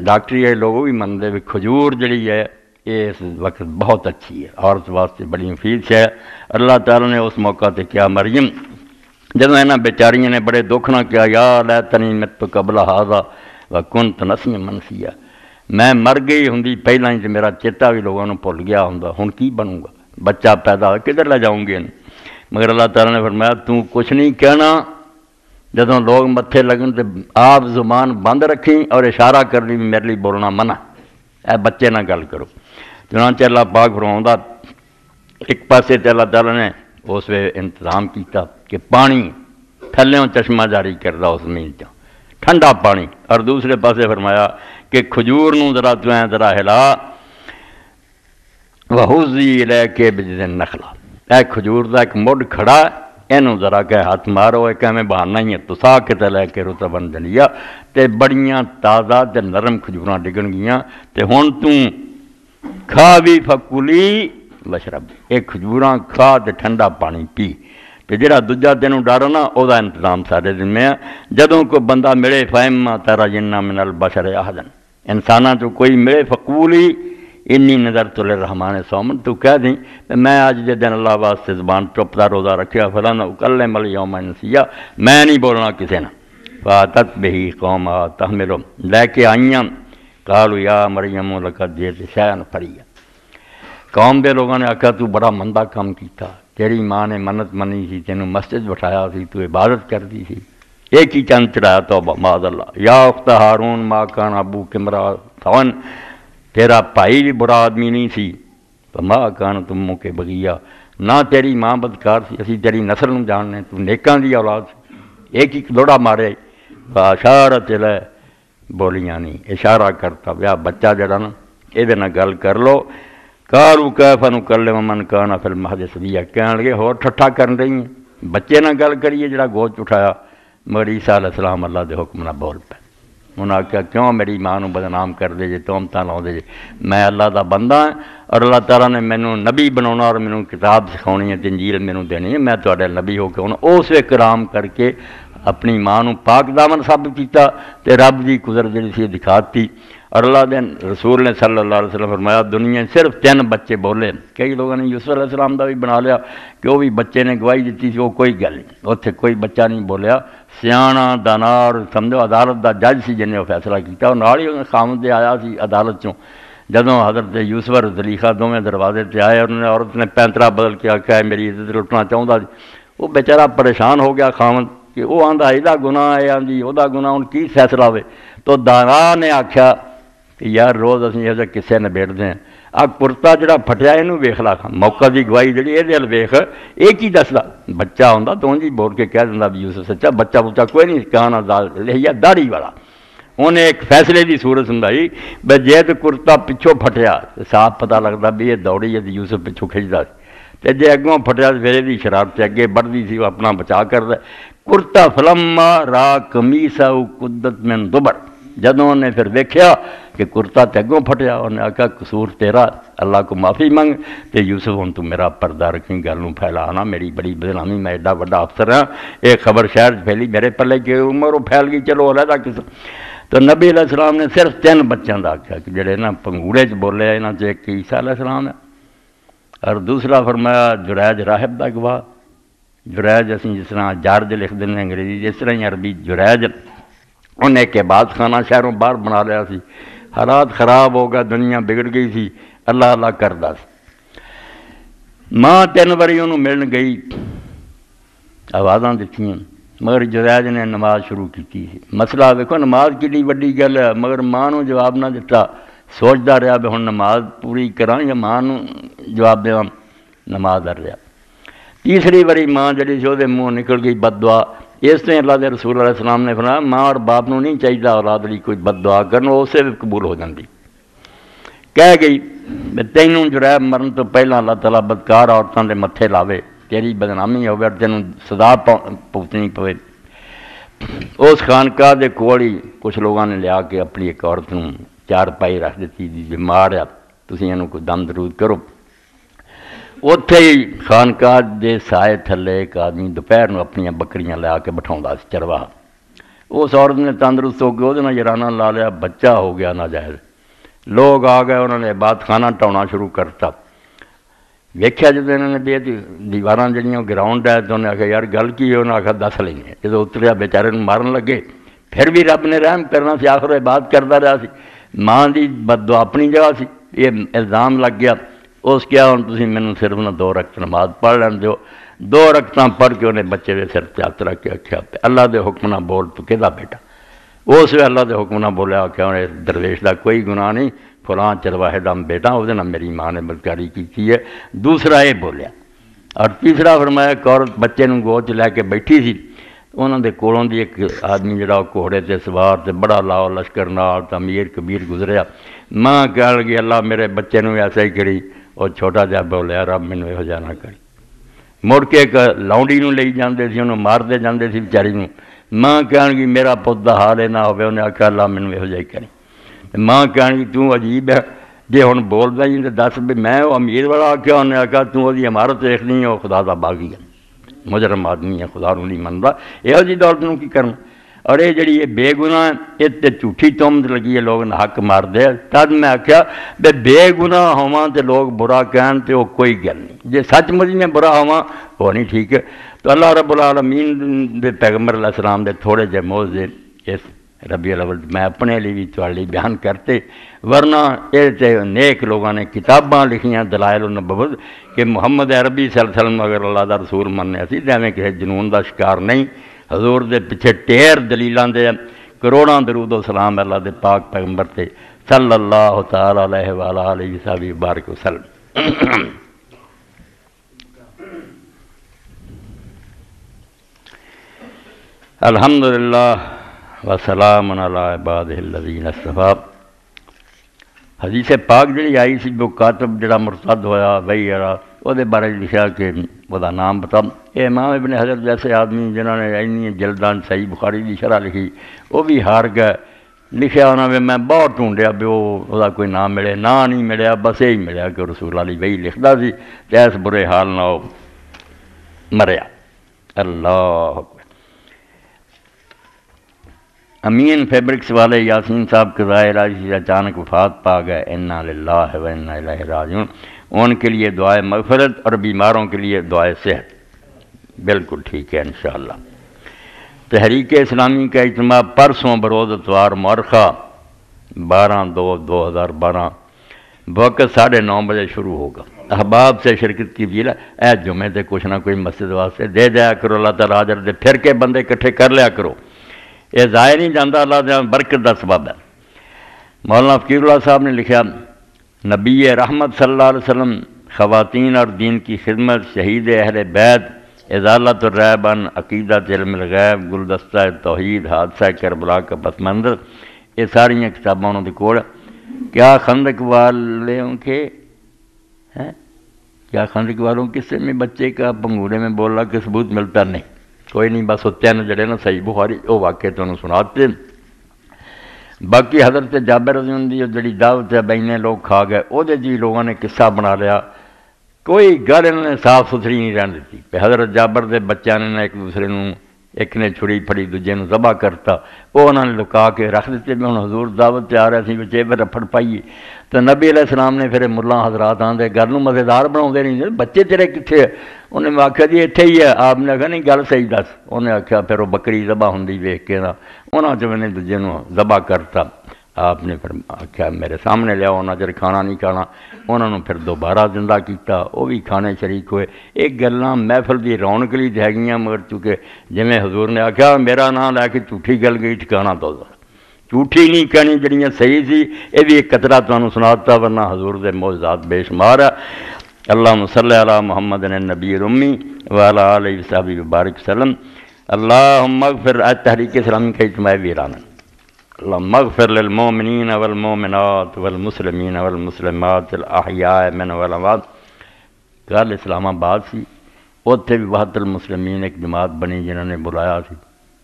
ڈاکٹری ہے لوگ بھی منتے بھی کھجور جڑی ہے یہ اس وقت بہت اچھی ہے، عورت واسطے بڑی مفید ہے۔ اللہ تعالیٰ نے اس موقع تے کیا مریم جب یہاں بیچاریاں نے بڑے دکھ نہ کیا یا لیتنی مت قبل ھذا وکنت نسیا منسیا، میں مر گئی ہوں پہلا ہی تو میرا چیتا بھی لوگوں بھول گیا ہوں، ہن کی بنوں گا، بچہ پیدا کدھر لے جاؤں گے؟ مگر اللہ تعالیٰ نے فرمایا تو کچھ نہیں کہنا، جدوں لوگ متھے لگن تو آپ زبان بند رکھیں اور اشارہ کرنی بھی میرے لیے بولنا منع، اے بچے نہ گل کرو۔ چنانچہ اللہ پاک فرماؤندا ایک پاسے تے اللہ تعالیٰ نے اس وے انتظام کیتا کہ پانی تھلیوں چشمہ جاری کردا اس زمین چ ٹھنڈا پانی، اور دوسرے پاسے فرمایا کہ کھجور نوں ذرا ہلا وحوزی الیک بجذع النخلہ، اے کھجور دا ایک مڈ کھڑا اینوں ذرا کہ ہاتھ مارو، ایک ایویں بہانا ہی ہے تسا کے لے کے رطبن جنیا، تے بڑیاں تازہ تے نرم کھجوراں ڈگن گیاں، تے ہن تو کھا بھی فکلی وشرب، ایک کھجوراں کھا تے ٹھنڈا پانی پی، تے جڑا دوجا تینوں ڈر نا او دا انتظام سارے دن میں، جدوں کو بندہ ملے فیما ترا جنہ من البشر احدن، انساناں تو کوئی ملے فقولی انی نظر تو للرحمن صومن، تو کہہ دیں میں آج دے دن اللہ واسطے زبان چپ دا روزہ رکھیا، فلن اکلم الیوم انسیا، میں نہیں بولنا کسے نہ، فاتت بہ قومہا تحملہ، لے کے آئیاں، قالوا یا مریم لقد جئت شیئا فریا، قوم دے لوگوں نے آکھا تو بڑا مندہ کام کیتا، تیری ماں نے منت منی سی، تینوں مسجد بٹھایا سی، تو عبادت کرتی سی، ایک ہی چند چڑھایا توبہ معاذ اللہ، یا اخت ہارون ما کان ابوک امرأ سوء، تیرا بھائی بھی برا آدمی نہیں سی، فما کانت امک بغیہ، نہ تیری ماں بدکار سی، اسی تیری نسل نوں جاننے، تو نیکاں دی اولاد سی، ایک ہی لوڑا مارے، فاشارت الیہ، بولیاں نہیں، اشارہ کرتا ویا بچہ جڑا نا یہ نہ گل کر لو، قالوا کیف نکلم من کان فی المہد صبیا، کہنے لگے ہور ٹھٹھا کرن رہی ہیں، بچے نہ گل کریے جڑا گود اٹھایا، مگر عیسیٰ علیہ السلام اللہ دے حکم نہ بول پے، انہوں نے کہا کیوں میری ماں نوں بدنام کر دے جے، تہمتاں لاؤ دے جے، میں اللہ دا بندہ ہاں اور اللہ تعالیٰ نے مینوں نبی بناونا اور مینوں کتاب سکھاونی ہے، انجیل مینوں دینی ہے، میں تہاڈے نبی ہو کے انہوں اس وے کرام کر کے اپنی ماں نوں پاک دامن ثابت کیتا تے رب دی قدرت جڑی سی دکھاتی۔ اور اللہ دے رسول نے صلی اللہ علیہ وسلم فرمایا دنیا صرف 3 بچے بولے۔ کئی لوگوں نے یوسف علیہ السلام دا بھی بنا لیا کہ وہ بھی بچے نے گواہی دیتی سی، وہ کوئی گل نہیں، اتنے کوئی بچہ نہیں بولیا۔ سیاںا دانار سمجھو عدالت دا جج سی جن نے وہ فیصلہ کیتا، اور نال ہی خامد آیا سی عدالت چوں جدوں حضرت یوسف اور زلیخا دونوں دروازے تے آئے، انہوں نے عورت نے پینترا بدل کے آخیا ہے میری عزت لٹنا چاہتا سی۔ وہ بیچارہ پریشان ہو گیا خامد کہ وہ آندا یہ گناہ ہے، آندی وہ گناہ، ہن کی فیصلہ ہوئے؟ تو دانا نے آخیا کہ یار روز اسی یہ قصے نبیڑتے ہیں، آ کرتا جڑا پھٹیا یہ ویخ لا، موقع کی گواہی جی یہ ویخ، یہ کی دسدا؟ بچہ ہوں تو جی بول کے کہہ دینا بھی یوسف سچا، بچہ بچہ کوئی نہیں کہنا لیا داڑھی والا۔ انہیں ایک فیصلے کی صورت سمجھائی بھائی جے تو کرتا پچھوں پھٹیا تو صاف پتہ لگتا بھی یہ دوڑی ہے یوسف پچھوں کھچتا سی، تو جے اگوں پھٹیا تو پھر یہ شرارت اگے بڑھتی سی، وہ اپنا بچا کرتا۔ کرتا فلما را قمیصہ قدت من دبر، جدوں نے پھر دیکھیا کہ کرتا تے اگوں پھٹیا، انہیں آکھا قصور تیرا، اللہ کو معافی منگ تے یوسف ہن تو میرا پردہ رکھیں، گل نوں پھیلانا، میری بڑی بدنامی، میں ایڈا بڑا افسر ہاں، یہ خبر شہر پھیلی میرے پلے کہ عمر وہ پھیل گئی، چلو علیحدہ قسم۔ تو نبی علیہ السلام نے صرف 3 بچوں کا آخیا کہ جڑے نا پنگوڑے چ بولے، یہاں چ ایک عیسیٰ علیہ السلام ہے اور دوسرا فرمایا جریج راہب دا گواہ۔ جریج اسی جس طرح جارج لکھ دیں انگریزی، جس طرح ہی عربی جریج، انہیں ایک عباد خانہ شہروں باہر بنا لیا سی، حالات خراب ہو گیا، دنیا بگڑ گئی سی، اللہ اللہ کردا سی۔ ماں 3 باری انہوں ملن گئی، آوازاں دتیاں، مگر جریج نے نماز شروع کی۔ مسئلہ دیکھو نماز کیڈی وڈی گل ہے، مگر ماں نوں جواب نہ دتا، سوچتا رہا بھی ہن نماز پوری کراں یا ماں نوں جواب دیواں، نماز در رہا۔ تیسری باری ماں جڑی سی وہ منہ نکل گئی بد دعا۔ اس طرح اللہ دے رسول علیہ السلام نے فرمایا ماں اور باپ نوں نہیں چاہیے اولاد لی کوئی بد دعا کرنا، اسے بھی قبول ہو جاندی۔ کہہ گئی تینوں جریب مرن تو پہلا اللہ تعالیٰ بدکار عورتوں دے متھے لاوے، تیری بدنامی ہوگی اور تینوں سزا پوتنی پوے۔ اس خانقاہ دے کول ہی کچھ لوگوں نے لیا کے اپنی ایک عورت نوں 4 پائی رکھ دیتی، بیمار ہے، تسی اینوں کوئی دم درود کرو۔ اتھے ہی خانقاہ دے سائے تھلے ایک آدمی دوپہر نوں اپنی بکریاں لیا کے بٹھاوندا سی چرواہا۔ اس عورت نے تندرست ہو کے وہ یارانہ لا لیا، بچہ ہو گیا ناجائز۔ لوگ آ گئے، انہوں نے عبادت خانہ ٹھاؤنا شروع کرتا۔ ویکھیا جب انہوں نے دیواراں جڑیاں گراؤنڈ ہے تو انہیں آخیا یار گل کی ہے، انہوں نے آخیا دس لیں۔ جب اتریا بیچارے نوں مارن لگے، پھر بھی رب نے رحم کرنا سی، آخر عبادت کرتا رہا سی، ماں دی بد دعا اپنی جگہ سی۔ یہ الزام لگ گیا، اس کیا ہوں تسی مینوں صرف نہ 2 رکعت نماز پڑھ لین دیو۔ 2 رکعتاں پڑھ کے انہیں بچے دے سر تے ہاتھ رکھ کے آخیا اللہ دے حکم نہ بول تو کہدا بیٹا؟ اس ویلے اللہ دے حکم نہ بولیا، آخیا انہیں درویش دا کوئی گناہ نہیں، فلاں چرواہے دا بیٹا، وہ میری ماں نے بدکاری کی ہے۔ دوسرا یہ بولیا، اور تیسرا فرمایا ایک عورت بچے نوں گود لے کے بیٹھی سی، انہوں دے کولوں دی ایک آدمی جڑا گھوڑے تے سوار تے بڑا لاؤ لشکر نال تے امیر کبیر گزریا۔ ماں کہہ لگی اللہ میرے بچے نوں ایسا ہی کری، اور چھوٹا جہا بولیا رب مینوں یہو جہا نہ کری۔ مڑ کے ایک لاؤنڈی نوں لئی جاندے سی، انہوں مارتے جاندے سی بیچاری نوں۔ ماں کہن گی میرا پت دا حال نہ ہوئے، انہیں آخیا اللہ مینوں یہو جہا ہی کری۔ ماں کہن گی تو عجیب ہے، جے ہن بولدا ہی تو دس بھی میں وہ امیر والا آخیا، انہیں آخیا تو وہ عمارت دیکھنی ہے، وہ خدا دا باغی ہے، مجرم آدمی ہے، خدا نوں نہیں منتا، یہو جی دولت نوں کی کرنا۔ اور یہ جڑی یہ بے گناہ ہے، یہ تے جھوٹھی تہمت لگی ہے، لوگ حق مار دے۔ تد میں آخیا بے بے گناہ ہواں تے لوگ برا کہن تے وہ کوئی گل نہیں، جے سچ مچ میں برا ہواں وہ نہیں ٹھیک ہے۔ تو اللہ رب العالمین دے پیغمبر علیہ السلام دے تھوڑے جے موضوع اس ربیع الاول میں اپنے لیے بھی تھوڑے بیان کرتے، ورنہ یہ تے نیک لوگوں نے کتاباں لکھیاں دلائل النبوت کہ محمد عربی صلی اللہ علیہ وسلم اگر اللہ دا رسول مننے سی تے ایویں کسی جنون دا شکار نہیں۔ حضور دے پیچھے ٹیر دلیلاں دے کروڑاں درود و سلام اللہ دے پاک پیغمبر تے صلی اللہ تعالی علیہ وآلہ وصحبہ وبارک وسلم۔ الحمدللہ وسلام علی عبادہ الذین اصطفیٰ۔ حدیث پاک جڑی آئی سی جو کاتب جڑا مرتد ہویا وہی وہ بارے لکھا کہ وہ نام بتا۔ یہ امام ابن حجر جیسے آدمی جنہوں نے اینی جلدان صحیح بخاری کی شرح لکھی وہ بھی ہار گئے۔ لکھیا انہوں نے میں بہت ڈھونڈیا بھی وہ کوئی نام ملے، نہ نہیں ملیا، بس یہی ملیا کہ رسول علی وہی لکھتا سی تے اس برے حال نہ مریا۔ اللہ امین فیبرکس والے یاسین صاحب کے ظاہر سے اچانک وفات پا گئے، انا للہ و انا الیہ راجعون، ان کے لیے دعائے مغفرت اور بیماروں کے لیے دعائے صحت۔ بالکل ٹھیک ہے انشاءاللہ۔ تحریک اسلامی کا اجتماع پرسوں بروز اتوار مورخہ 12/2/2012 وقت 9:30 بجے شروع ہوگا۔ احباب سے شرکت کی بھی اے جمعے تے کچھ نہ کوئی مسجد واسطے دے دیا کرو، اللہ تعالیٰ حاضر دے پھر کے بندے اکٹھے کر لیا کرو، یہ ضائع نہیں جاتا، اللہ تعالیٰ برکت دا سبب ہے۔ مولانا فقیر اللہ صاحب نے لکھا، نبی رحمت صلی اللہ علیہ وسلم خواتین اور دین کی خدمت، شہید اہل بیت، ازالت الریب عن عقیدت علم الغیب، گلدستہ توحید، حادثہ کربلا کا پس منظر، یہ ساری کتابوں انہوں نے کول کیا خندق والوں کے کیا خندق والوں قصے میں بچے کا پنگورے میں بولا کہ ثبوت ملتا نہیں، کوئی نہیں، بس ہوتے ہیں جڑے نا صحیح بخاری وہ واقعے تو انہوں سناتے۔ باقی حضرت جابر رضی اللہ عنہ جڑی دعوت ہے بہنے لوگ کھا گئے، وہ جی لوگوں نے قصہ بنا لیا، کوئی گل انہوں نے صاف ستھری نہیں رہن دیتی کہ حضرت جابر دے بچوں نے ایک دوسرے نوں، ایک نے چھڑی پھڑی دوجے نوں ذبح کرتا، وہ انہوں نے لکا کے رکھ دیتے بھی ہوں حضور دعوت تے آ رہے سی بچے پہ رفڑ پائیے، تو نبی علیہ السلام نے پھر ملا حضرات آندے گل نوں مزیدار بناؤندے نہیں، بچے تیرے کتنے؟ انہیں میں آخیا جی اتنے ہی ہے، آپ نے آخیا نہیں گل صحیح دس، انہیں آخیا پھر وہ بکری ذبح ہوندی ویکھ کے نا انہوں جو میں نے دوجے نوں ذبح کرتا، آپ نے پھر آخیا میرے سامنے لیا، انہوں جب کھانا نہیں کھانا، انہوں نے پھر دوبارہ زندہ کیتا، وہ بھی کھانے شریک ہوئے۔ ایک گلاں محفل دی رونق لی رہ گئیاں، مگر چونکہ جویں حضور نے آخیا میرا نام لے کے جھوٹھی گل گئی ٹھکانا تو جھوٹھی نہیں کہنی، جڑیاں صحیح سی یہ بھی ایک قطرہ تمہیں سناتا، ورنہ حضور دے معجزات بے شمار ہے۔ اللہم صلی علی محمد النبی الامی وعلی آلہ وصحبہ وبارک وسلم۔ اللہم اغفر، تحریک اسلامی کا اجتماع ویرانہ، اللہم اغفر للمومنین والمومنات والمسلمین والمسلمات الاحیاء من والاموات۔ کل اسلام آباد سی، اتنے بھی وحدت المسلمین ایک جماعت بنی جنہوں نے بلایا سی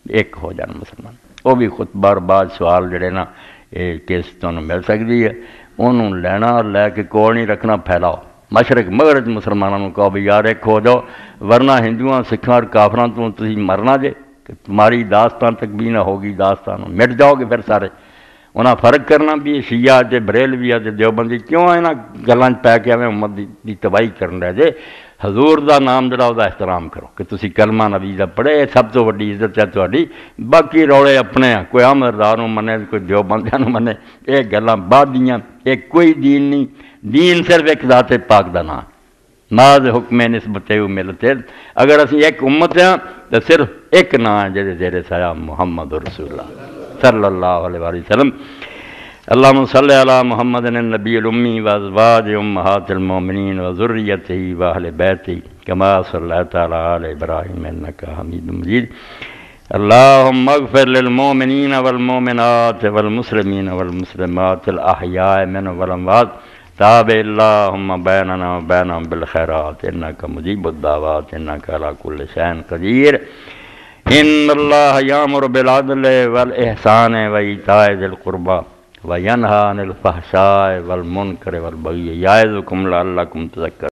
ایک ہو جان مسلمان، وہ بھی خطبہ اور بعد سوال جڑے نا کس تمہیں مل سکتی ہے، انہوں لینا اور لے کے کول نہیں رکھنا، پھیلاؤ مشرق مغرب مسلمانوں کہو بھی یار ایک ہو جاؤ، ورنہ ہندوؤں سکھاں اور کافراں تو تسی مرنا جے کہ تمہاری داستان تک بھی نہ ہوگی، داستان مٹ جاؤ گے پھر سارے۔ انہاں فرق کرنا بھی شیعہ تے بریلوی تے دیوبندی کیوں انہاں گلاں پی کے ایویں امت دی تباہی کرن رہے جے۔ حضور دا نام جڑا دا احترام کرو کہ تسی کلمہ نبی دا پڑھے، یہ سب تو وڈی عزت ہے تہاڈی، باقی روڑے اپنے ہیں، کوئی احمدردار نوں منے کوئی دیوبندیاں نوں منے، یہ گلاں بعد دیاں، یہ کوئی دین نہیں، دین صرف ایک ذات پاک دا نام، ناز حکم نسبت ملت، اگر اسی ایک امت ہیں تو صرف ایک نام ہے جہدے زیر سایہ محمد رسول اللہ صلی اللہ علیہ وسلم۔ اللہم صلی علی محمد النبی الامی وازواج امہات المومنین وذریتہ واہل بیتہ کما صلیت علی آل ابراہیم انکا حمید مجید۔ اللہم اغفر للمومنین والمومنات والمسلمین والمسلمات الاحیاء من والاموات، تابع اللہم بیننا وبینہم بالخیرات انکا مجیب الدعوات انکا علی کل شیء قدیر۔ ان اللہ یامر بالعدل والاحسان وایتاء ذی القربی وینہی عن الفحشاء والمنکر والبغی یعظکم لعلکم تذکرون۔